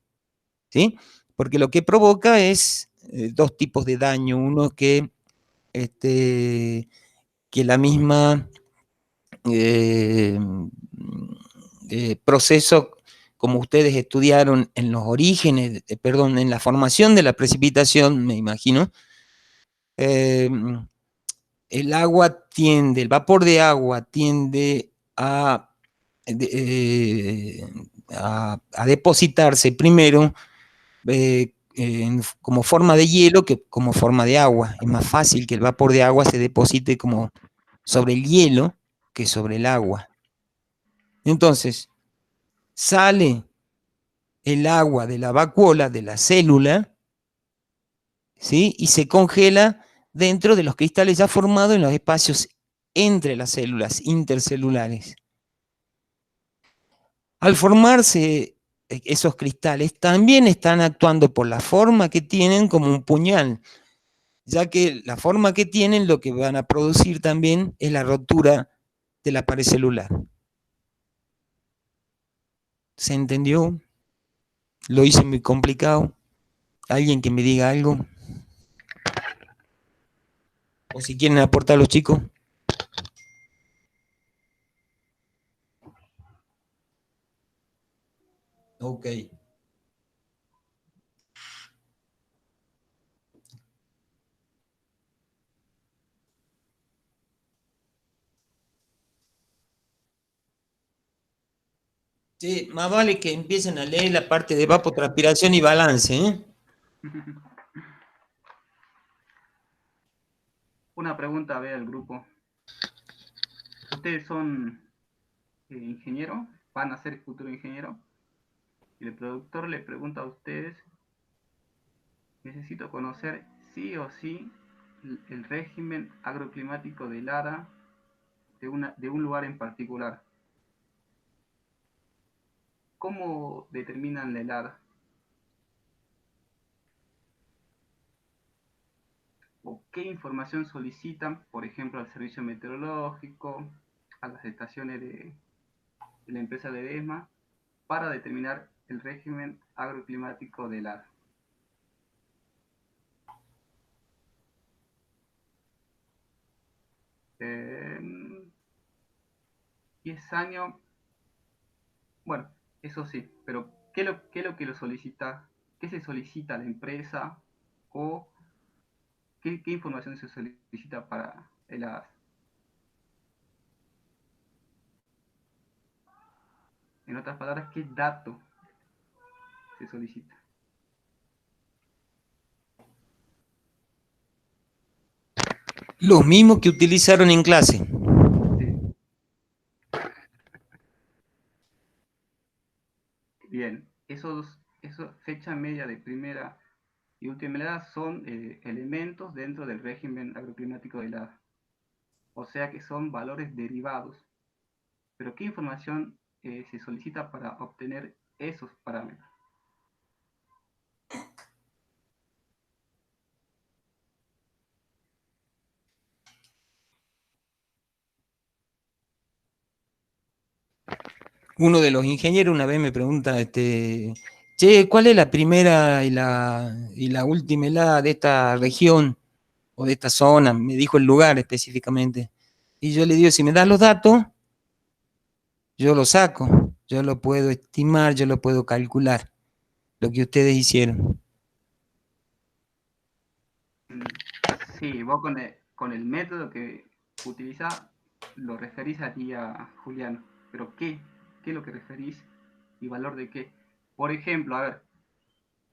¿sí? Porque lo que provoca es dos tipos de daño. Uno que la misma proceso, como ustedes estudiaron en los orígenes, perdón, en la formación de la precipitación, me imagino, el agua tiende, el vapor de agua tiende a depositarse primero como forma de hielo que como forma de agua. Es más fácil que el vapor de agua se deposite como sobre el hielo que sobre el agua. Entonces, sale el agua de la vacuola, de la célula, ¿sí? Y se congela dentro de los cristales ya formados en los espacios entre las células intercelulares. Al formarse esos cristales, también están actuando por la forma que tienen como un puñal, ya que la forma que tienen lo que van a producir también es la rotura de la pared celular. ¿Se entendió? ¿Lo hice muy complicado? ¿Alguien que me diga algo? O si quieren aportar los chicos. Ok. Sí, más vale que empiecen a leer la parte de evapotranspiración y balance, ¿eh? Una pregunta, a ver, al grupo. ¿Ustedes son ingenieros? ¿Van a ser futuro ingeniero? Y el productor le pregunta a ustedes, necesito conocer sí o sí el régimen agroclimático del ARA de un lugar en particular. ¿Cómo determinan el ARA? ¿O qué información solicitan, por ejemplo, al servicio meteorológico, a las estaciones de la empresa Ledesma, para determinar el régimen agroclimático del ARA? 10 años, bueno, eso sí, pero qué es lo que lo solicita? ¿Qué se solicita a la empresa? ¿O qué información se solicita para el ADAS? En otras palabras, ¿qué dato se solicita? Los mismos que utilizaron en clase. Sí. Bien, esos fecha media de primera y última helada son elementos dentro del régimen agroclimático de helada. O sea que son valores derivados. Pero ¿qué información se solicita para obtener esos parámetros? Uno de los ingenieros una vez me pregunta, che, ¿cuál es la primera y la última helada de esta región o de esta zona? Me dijo el lugar específicamente. Y yo le digo, si me das los datos, yo lo saco, yo lo puedo estimar, yo lo puedo calcular, lo que ustedes hicieron. Sí, vos con el método que utilizás lo referís aquí a Julián. Pero ¿qué es lo que referís y valor de qué? Por ejemplo, a ver,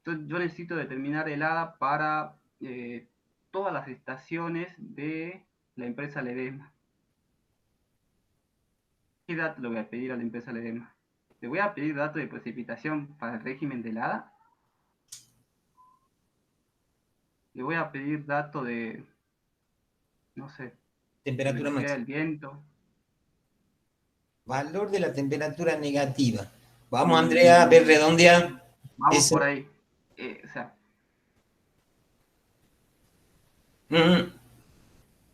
yo necesito determinar el ADA para todas las estaciones de la empresa Ledesma. ¿Qué dato le voy a pedir a la empresa Ledesma? ¿Le voy a pedir datos de precipitación para el régimen del ADA? ¿Le voy a pedir datos de, no sé, de Temperatura velocidad máxima. del viento? Valor de la temperatura negativa. Vamos, Andrea, a ver, redondear. Vamos Ese. por ahí. O sea, Mm.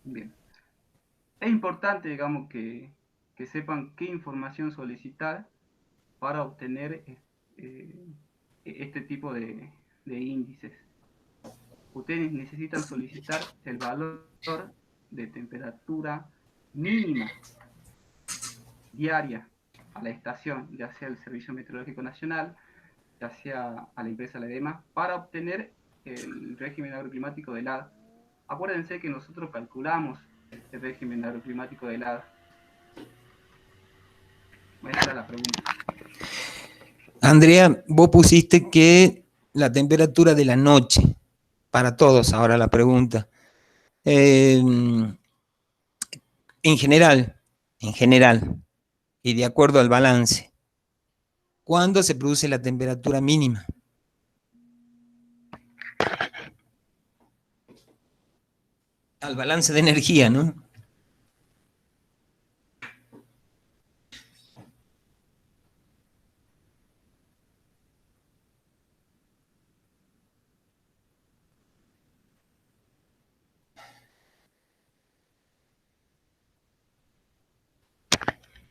bien. Es importante, digamos, que sepan qué información solicitar para obtener este tipo de índices. Ustedes necesitan solicitar el valor de temperatura mínima diaria a la estación, ya sea el Servicio Meteorológico Nacional, ya sea a la empresa Ledesma, para obtener el régimen agroclimático del ADA. Acuérdense que nosotros calculamos el régimen agroclimático del ADA. Esa era la pregunta. Andrea, vos pusiste que la temperatura de la noche, para todos ahora la pregunta. En general, y de acuerdo al balance, ¿cuándo se produce la temperatura mínima? Al balance de energía, ¿no?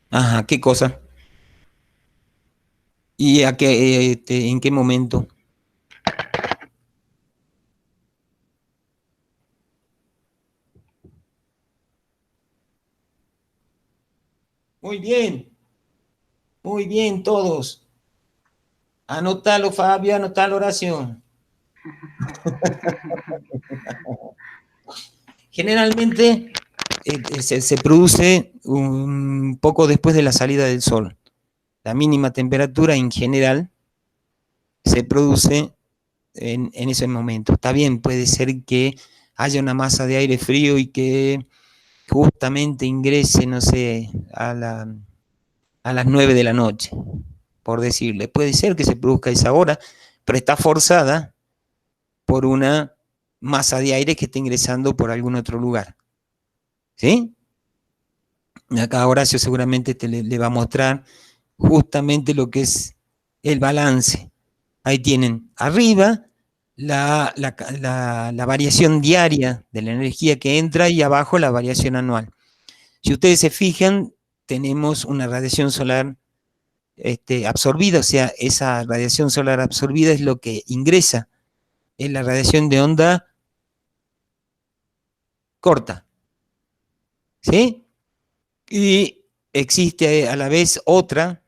Ajá, ¿qué cosa? ¿Y a qué, en qué momento? Muy bien todos. Anótalo, Fabio, anótalo, oración. Generalmente se produce un poco después de la salida del sol. La mínima temperatura en general se produce en ese momento. Está bien, puede ser que haya una masa de aire frío y que justamente ingrese, no sé, a las 9 de la noche, por decirle. Puede ser que se produzca a esa hora, pero está forzada por una masa de aire que está ingresando por algún otro lugar. ¿Sí? Acá Horacio seguramente le va a mostrar justamente lo que es el balance. Ahí tienen arriba la variación diaria de la energía que entra y abajo la variación anual. Si ustedes se fijan, tenemos una radiación solar absorbida, o sea, esa radiación solar absorbida es lo que ingresa, es la radiación de onda corta, ¿sí? Y existe a la vez otra,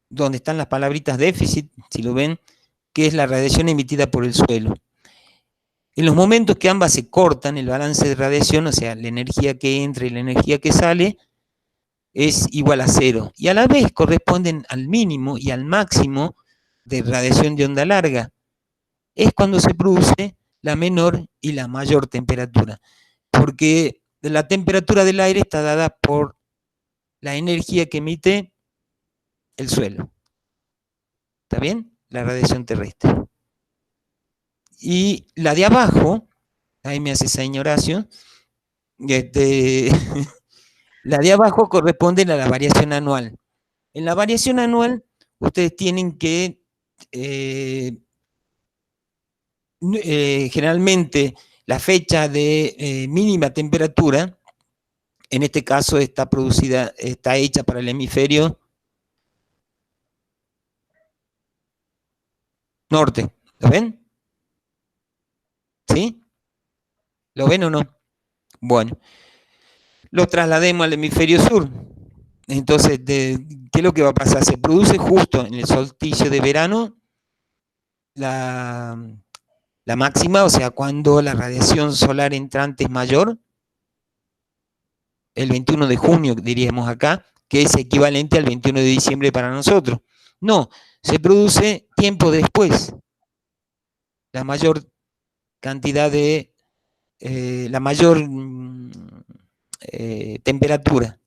donde están las palabritas déficit, si lo ven, que es la radiación emitida por el suelo. En los momentos que ambas se cortan, el balance de radiación, o sea, la energía que entra y la energía que sale, es igual a cero. Y a la vez corresponden al mínimo y al máximo de radiación de onda larga. Es cuando se produce la menor y la mayor temperatura. Porque la temperatura del aire está dada por la energía que emite el suelo. ¿Está bien? La radiación terrestre. Y la de abajo, ahí me hace señor Horacio, la de abajo corresponde a la variación anual. En la variación anual, ustedes tienen que, generalmente, la fecha de mínima temperatura, en este caso está producida, está hecha para el hemisferio norte. ¿Lo ven? ¿Sí? ¿Lo ven o no? Bueno, lo traslademos al hemisferio sur. Entonces, ¿qué es lo que va a pasar? Se produce justo en el solsticio de verano la, la máxima, o sea, cuando la radiación solar entrante es mayor, el 21 de junio, diríamos acá, que es equivalente al 21 de diciembre para nosotros. No, se produce tiempo después, la mayor cantidad de, la mayor temperatura,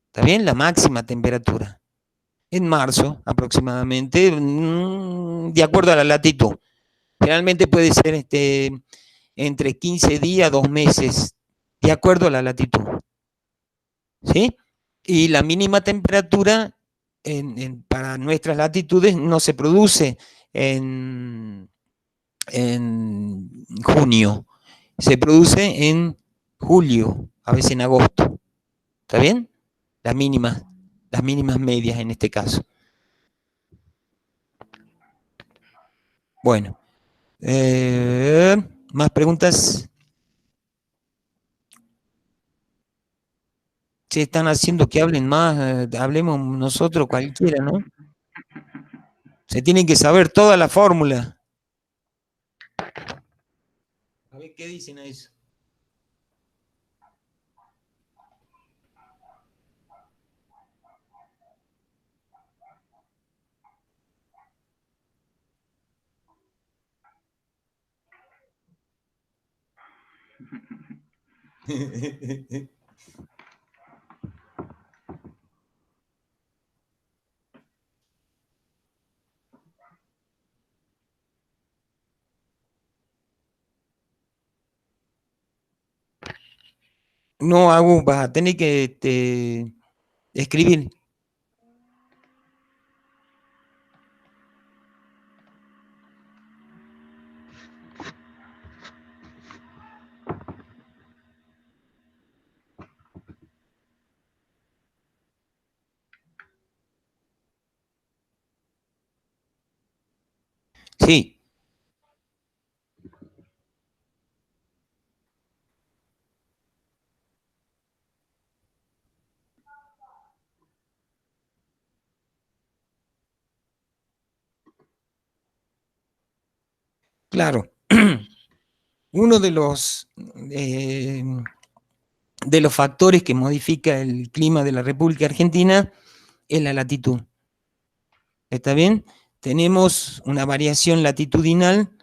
¿está bien? La máxima temperatura. En marzo aproximadamente, de acuerdo a la latitud. Generalmente puede ser entre 15 días, 2 meses, de acuerdo a la latitud. ¿Sí? Y la mínima temperatura para nuestras latitudes no se produce en junio, se produce en julio, a veces en agosto. ¿Está bien? Las mínimas medias en este caso. Bueno, ¿más preguntas? Se están haciendo que hablen más, hablemos nosotros cualquiera, ¿no? Se tienen que saber toda la fórmula. A ver qué dicen a eso. No, Agus, vas a tener que escribir. Sí. Claro. Uno de los factores que modifica el clima de la República Argentina es la latitud. ¿Está bien? Tenemos una variación latitudinal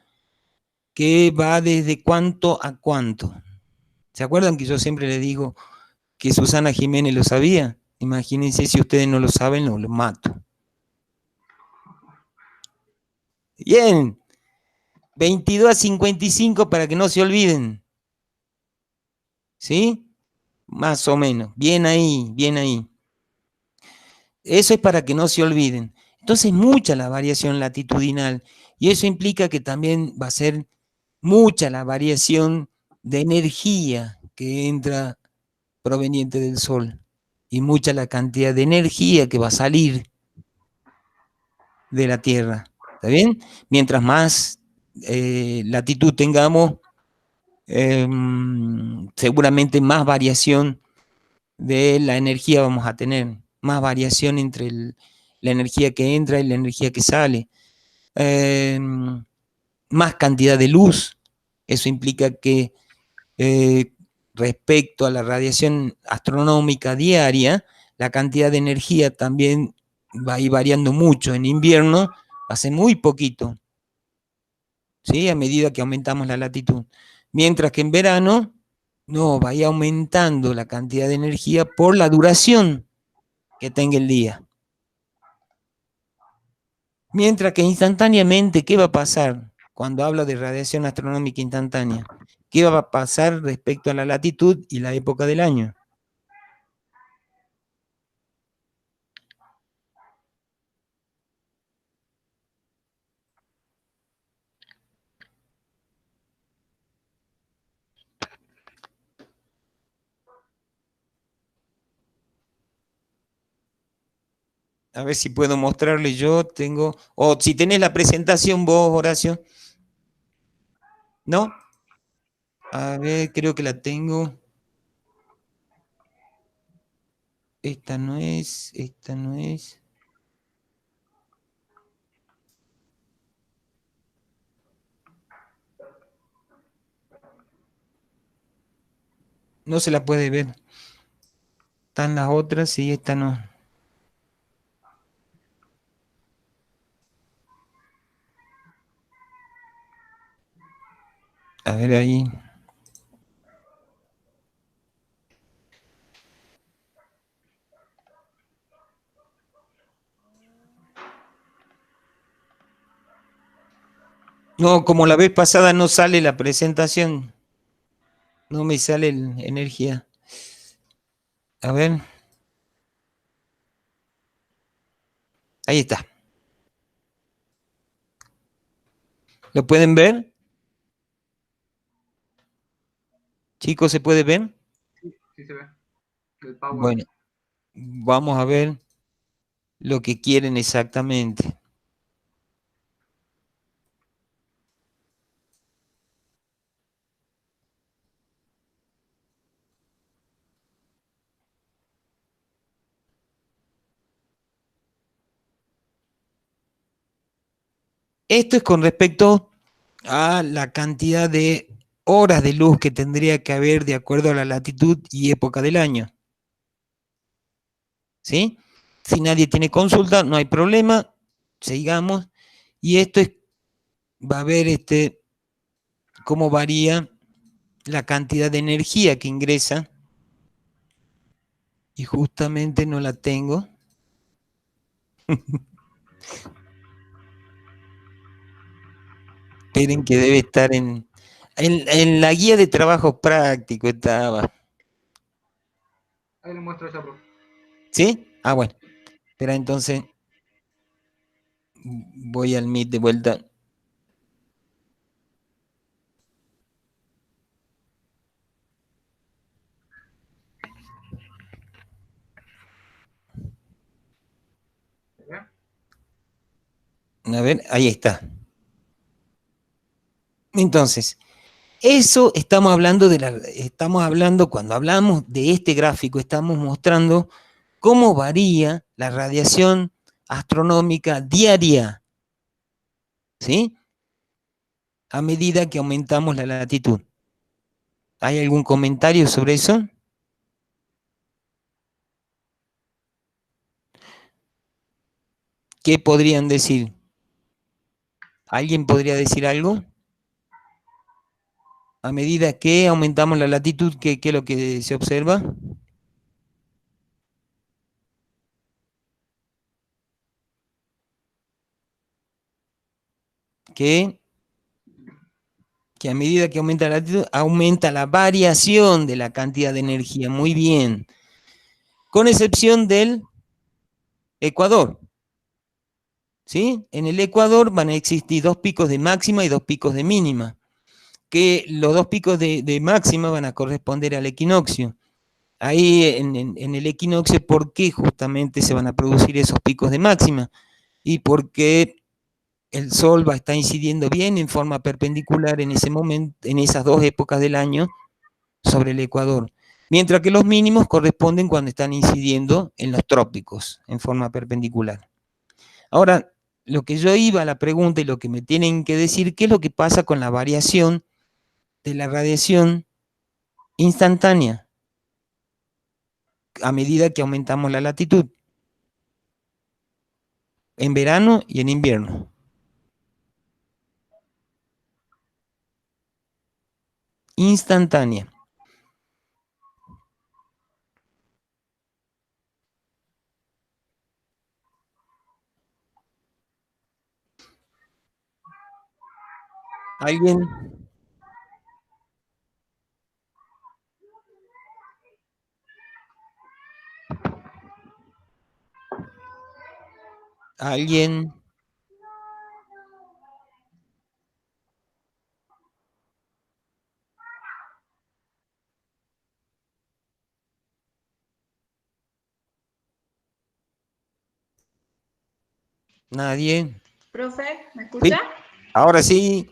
que va desde cuánto a cuánto. ¿Se acuerdan que yo siempre les digo que Susana Jiménez lo sabía? Imagínense si ustedes no lo saben, lo mato. Bien, 22 a 55 para que no se olviden. ¿Sí? Más o menos. Bien ahí, bien ahí. Eso es para que no se olviden. Entonces, mucha la variación latitudinal. Y eso implica que también va a ser mucha la variación de energía que entra proveniente del Sol. Y mucha la cantidad de energía que va a salir de la Tierra. ¿Está bien? Mientras más latitud tengamos, seguramente más variación de la energía vamos a tener, más variación entre la energía que entra y la energía que sale, más cantidad de luz. Eso implica que respecto a la radiación astronómica diaria, la cantidad de energía también va a ir variando mucho. En invierno va a ser muy poquito, ¿sí? A medida que aumentamos la latitud. Mientras que en verano, no, va a ir aumentando la cantidad de energía por la duración que tenga el día. Mientras que instantáneamente, ¿qué va a pasar cuando hablo de radiación astronómica instantánea? ¿Qué va a pasar respecto a la latitud y la época del año? A ver si puedo mostrarle yo, tengo... O si tenés la presentación vos, Horacio. ¿No? A ver, creo que la tengo. Esta no es, esta no es. No se la puede ver. Están las otras y esta no. A ver ahí. No, como la vez pasada no sale la presentación. No me sale energía. A ver. Ahí está. ¿Lo pueden ver? Chicos, ¿se puede ver? Sí, sí se ve. El power. Bueno, vamos a ver lo que quieren exactamente. Esto es con respecto a la cantidad de horas de luz que tendría que haber de acuerdo a la latitud y época del año. ¿Sí? Si nadie tiene consulta, no hay problema, sigamos. Y esto es, va a ver cómo varía la cantidad de energía que ingresa. Y justamente no la tengo. Esperen que debe estar en la guía de trabajo práctico estaba. Ahí le muestro ya, profe. ¿Sí? Ah, bueno. Espera, entonces voy al Meet de vuelta. ¿Se ve? A ver, ahí está. Entonces, eso estamos hablando cuando hablamos de este gráfico, estamos mostrando cómo varía la radiación astronómica diaria, ¿sí? A medida que aumentamos la latitud. ¿Hay algún comentario sobre eso? ¿Qué podrían decir? ¿Alguien podría decir algo? A medida que aumentamos la latitud, ¿qué es lo que se observa? Que a medida que aumenta la latitud, aumenta la variación de la cantidad de energía. Muy bien. Con excepción del Ecuador. ¿Sí? En el Ecuador van a existir 2 picos de máxima y 2 picos de mínima. Que los 2 picos de máxima van a corresponder al equinoccio. Ahí en el equinoccio, ¿por qué justamente se van a producir esos picos de máxima? Y porque el Sol va a estar incidiendo bien en forma perpendicular en ese momento, en esas 2 épocas del año, sobre el Ecuador. Mientras que los mínimos corresponden cuando están incidiendo en los trópicos, en forma perpendicular. Ahora, lo que yo iba a la pregunta y lo que me tienen que decir, ¿qué es lo que pasa con la variación de la radiación instantánea a medida que aumentamos la latitud? En verano y en invierno. Instantánea. ¿Alguien? ¿Alguien? ¿Nadie? Profe, ¿me Sí, escucha? ahora sí.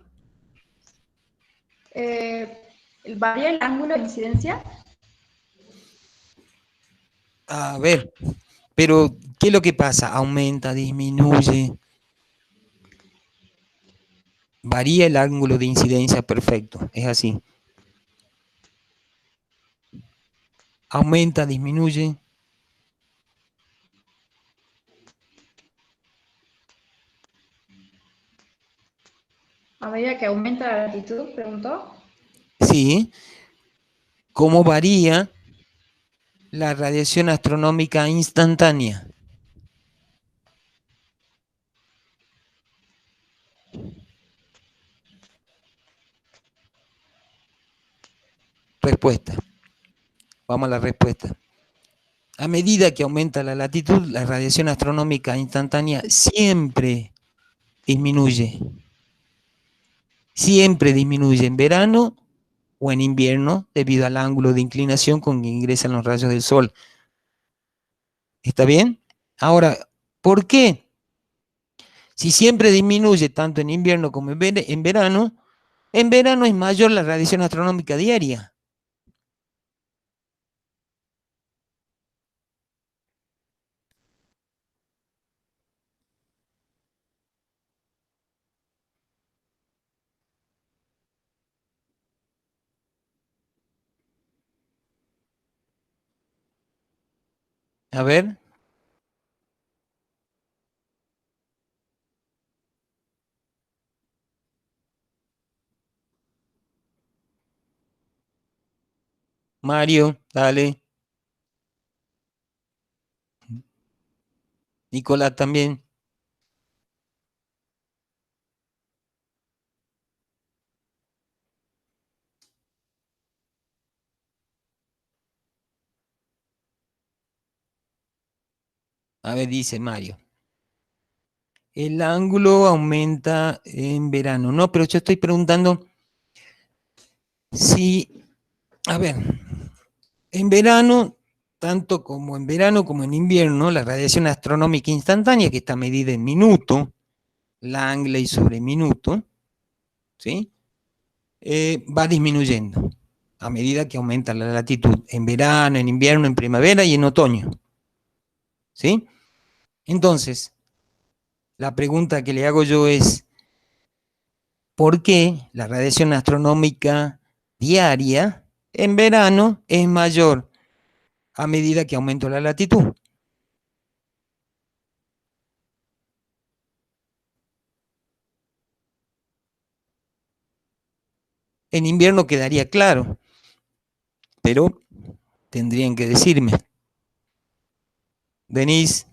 ¿Varía el ángulo de incidencia? A ver, pero ¿qué es lo que pasa? Aumenta, disminuye. Varía el ángulo de incidencia, perfecto, es así. Aumenta, disminuye. A medida que aumenta la latitud, preguntó. Sí. ¿Cómo varía la radiación astronómica instantánea? Respuesta. Vamos a la respuesta. A medida que aumenta la latitud, la radiación astronómica instantánea siempre disminuye. Siempre disminuye en verano o en invierno debido al ángulo de inclinación con que ingresan los rayos del Sol. ¿Está bien? Ahora, ¿por qué? Si siempre disminuye tanto en invierno como en verano es mayor la radiación astronómica diaria. A ver. Mario, dale. Nicolás también. A ver, dice Mario. El ángulo aumenta en verano. No, pero yo estoy preguntando si, a ver, en verano, tanto como en verano como en invierno, la radiación astronómica instantánea, que está medida en minuto, Langley sobre minuto, ¿sí? va disminuyendo a medida que aumenta la latitud, en verano, en invierno, en primavera y en otoño. ¿Sí? Entonces, la pregunta que le hago yo es, ¿por qué la radiación astronómica diaria en verano es mayor a medida que aumenta la latitud? En invierno quedaría claro, pero tendrían que decirme. Denise.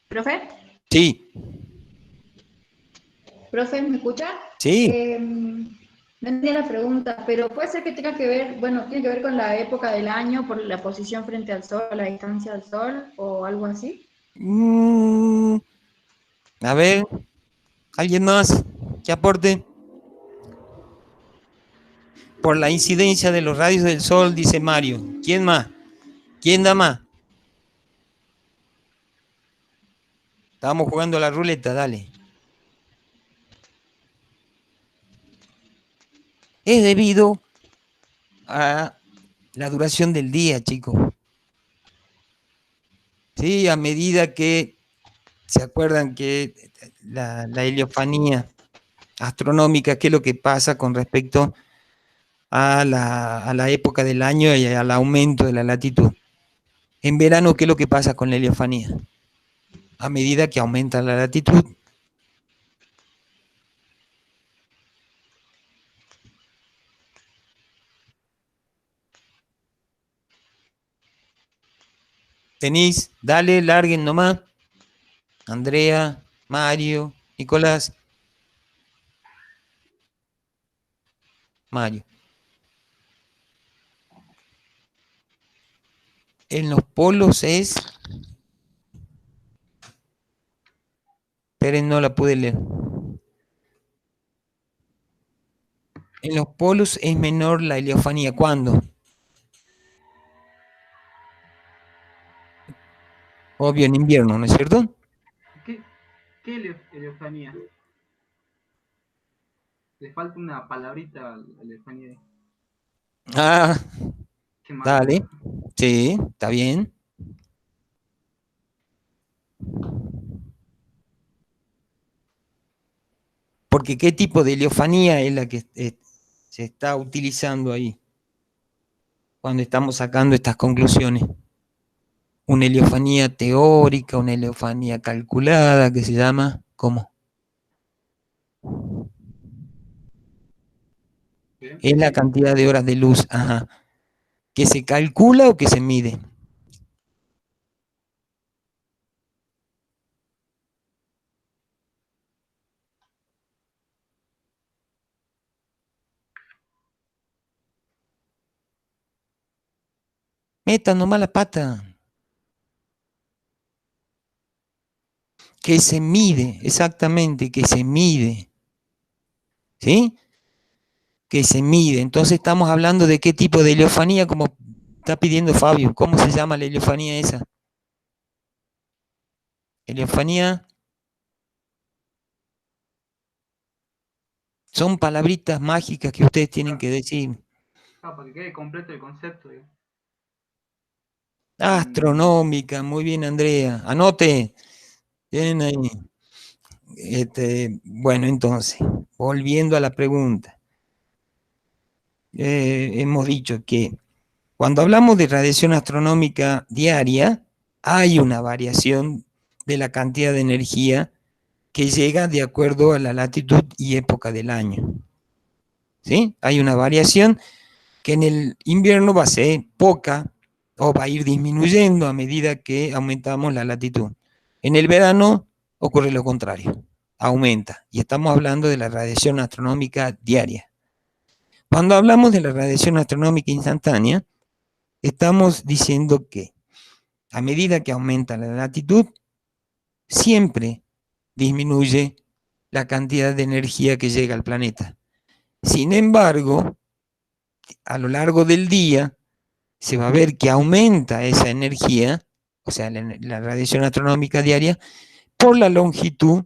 ¿Profe? Sí, ¿Profe, me escucha? sí. No entendía la pregunta, pero puede ser que tenga que ver, bueno, tiene que ver con la época del año, por la posición frente al sol, la distancia al sol, o algo así. A ver, ¿alguien más que aporte? Por la incidencia de los rayos del sol, dice Mario. ¿Quién más? ¿Quién da más? Estábamos jugando a la ruleta, dale. Es debido a la duración del día, chicos. Sí, a medida que se acuerdan que la heliofanía astronómica, qué es lo que pasa con respecto a la época del año y al aumento de la latitud. En verano, ¿qué es lo que pasa con la heliofanía? A medida que aumenta la latitud. Denise, dale, larguen nomás. Andrea, Mario, Nicolás. Mario. En los polos es... Esperen, no la pude leer. En los polos es menor la heliofanía. ¿Cuándo? Obvio, en invierno, ¿no es cierto? ¿Qué heliofanía? Le falta una palabrita a la heliofanía. Ah, Qué mal. dale. Sí, está bien. Porque ¿qué tipo de heliofanía es la que se está utilizando ahí cuando estamos sacando estas conclusiones? Una heliofanía teórica, una heliofanía calculada, que se llama, ¿cómo? Es la cantidad de horas de luz, ajá. ¿Que se calcula o que se mide? Meta nomás la pata. Que se mide, exactamente, que se mide. ¿Sí? Que se mide. Entonces estamos hablando de qué tipo de heliofanía, como está pidiendo Fabio. ¿Cómo se llama la heliofanía esa? Heliofanía son palabritas mágicas que ustedes tienen que decir. Para que quede completo el concepto. Astronómica, muy bien, Andrea. Anote. Tienen ahí. Bueno, entonces, volviendo a la pregunta. Hemos dicho que cuando hablamos de radiación astronómica diaria, hay una variación de la cantidad de energía que llega de acuerdo a la latitud y época del año. ¿Sí? Hay una variación que en el invierno va a ser poca o va a ir disminuyendo a medida que aumentamos la latitud. En el verano ocurre lo contrario, aumenta. Y estamos hablando de la radiación astronómica diaria. Cuando hablamos de la radiación astronómica instantánea, estamos diciendo que a medida que aumenta la latitud, siempre disminuye la cantidad de energía que llega al planeta. Sin embargo, a lo largo del día se va a ver que aumenta esa energía o sea, la radiación astronómica diaria, por la longitud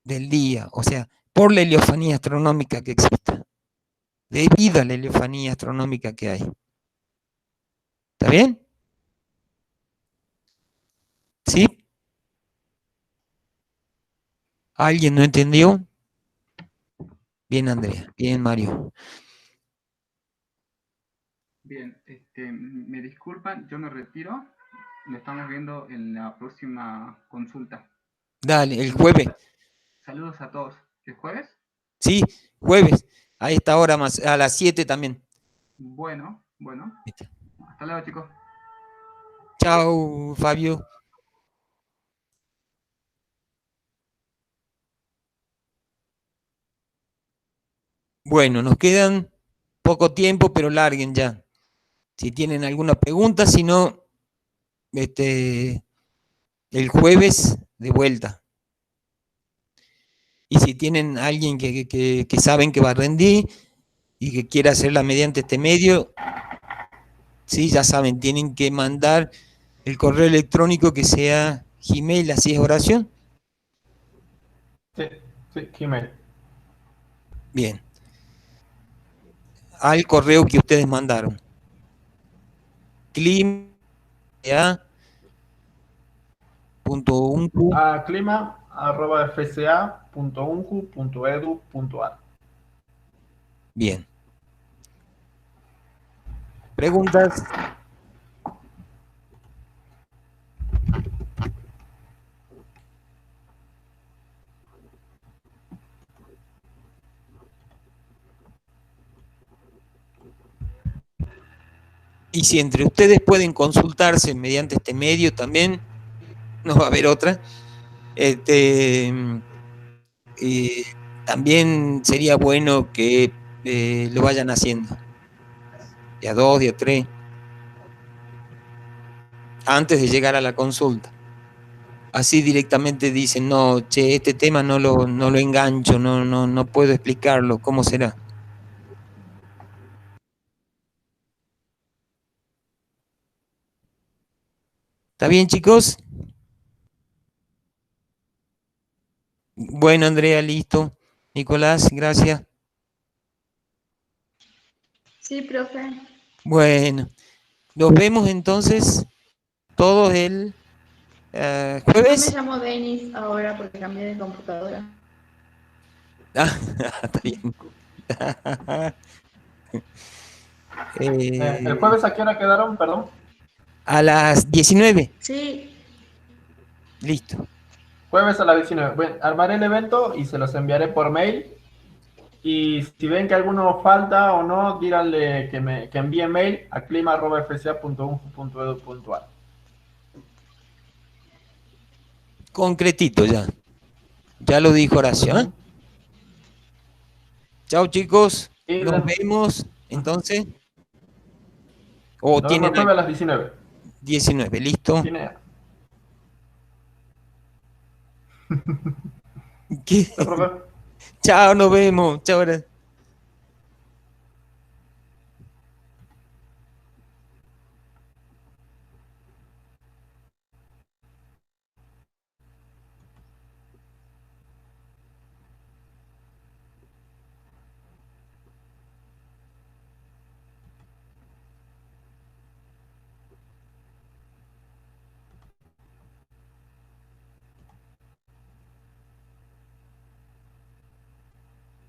del día, o sea, por la heliofanía astronómica que exista, debido a la heliofanía astronómica que hay. ¿Está bien? ¿Sí? ¿Alguien no entendió? Bien, Andrea. Bien, Mario. Bien, me disculpan, yo me retiro. Nos estamos viendo en la próxima consulta. Dale, el jueves. Saludos a todos. ¿El jueves? Sí, jueves. A esta hora más, a las 7 también. Bueno. Hasta luego, chicos. Chao, Fabio. Bueno, nos quedan poco tiempo, pero larguen ya. Si tienen alguna pregunta, si no, el jueves de vuelta. Y si tienen alguien que saben que va a rendir y que quiera hacerla mediante este medio, sí, ya saben, tienen que mandar el correo electrónico que sea Gmail, así es oración. Sí, Gmail. Bien. Al correo que ustedes mandaron. clima.uncu. A clima@fca.uncu.edu.ar. Bien. ¿Preguntas? Y si entre ustedes pueden consultarse mediante este medio también, no va a haber otra. También sería bueno que lo vayan haciendo. De a 2, de a 3. Antes de llegar a la consulta. Así directamente dicen, no, che, este tema no lo engancho, no puedo explicarlo, ¿cómo será? ¿Está bien, chicos? Bueno, Andrea, listo. Nicolás, gracias. Sí, profe. Bueno, nos vemos entonces todos el Yo me jueves. llamo Denis ahora porque cambié de computadora. Ah, está bien. ¿El jueves a qué hora quedaron? Perdón. A las 19. Sí, Listo. Jueves a las 19. Bueno, armaré el evento y se los enviaré por mail. Y si ven que alguno falta o no, díganle que envíe mail a clima@fca.unju.edu.ar. Concretito ya. Ya lo dijo Horacio. ¿Eh? Chao, chicos. Y Nos vemos entonces. O nos vemos tienen el jueves a las 19. 19, listo. ¿Tiene? ¿Qué? ¿Está, profe? Chao, nos vemos. Chao.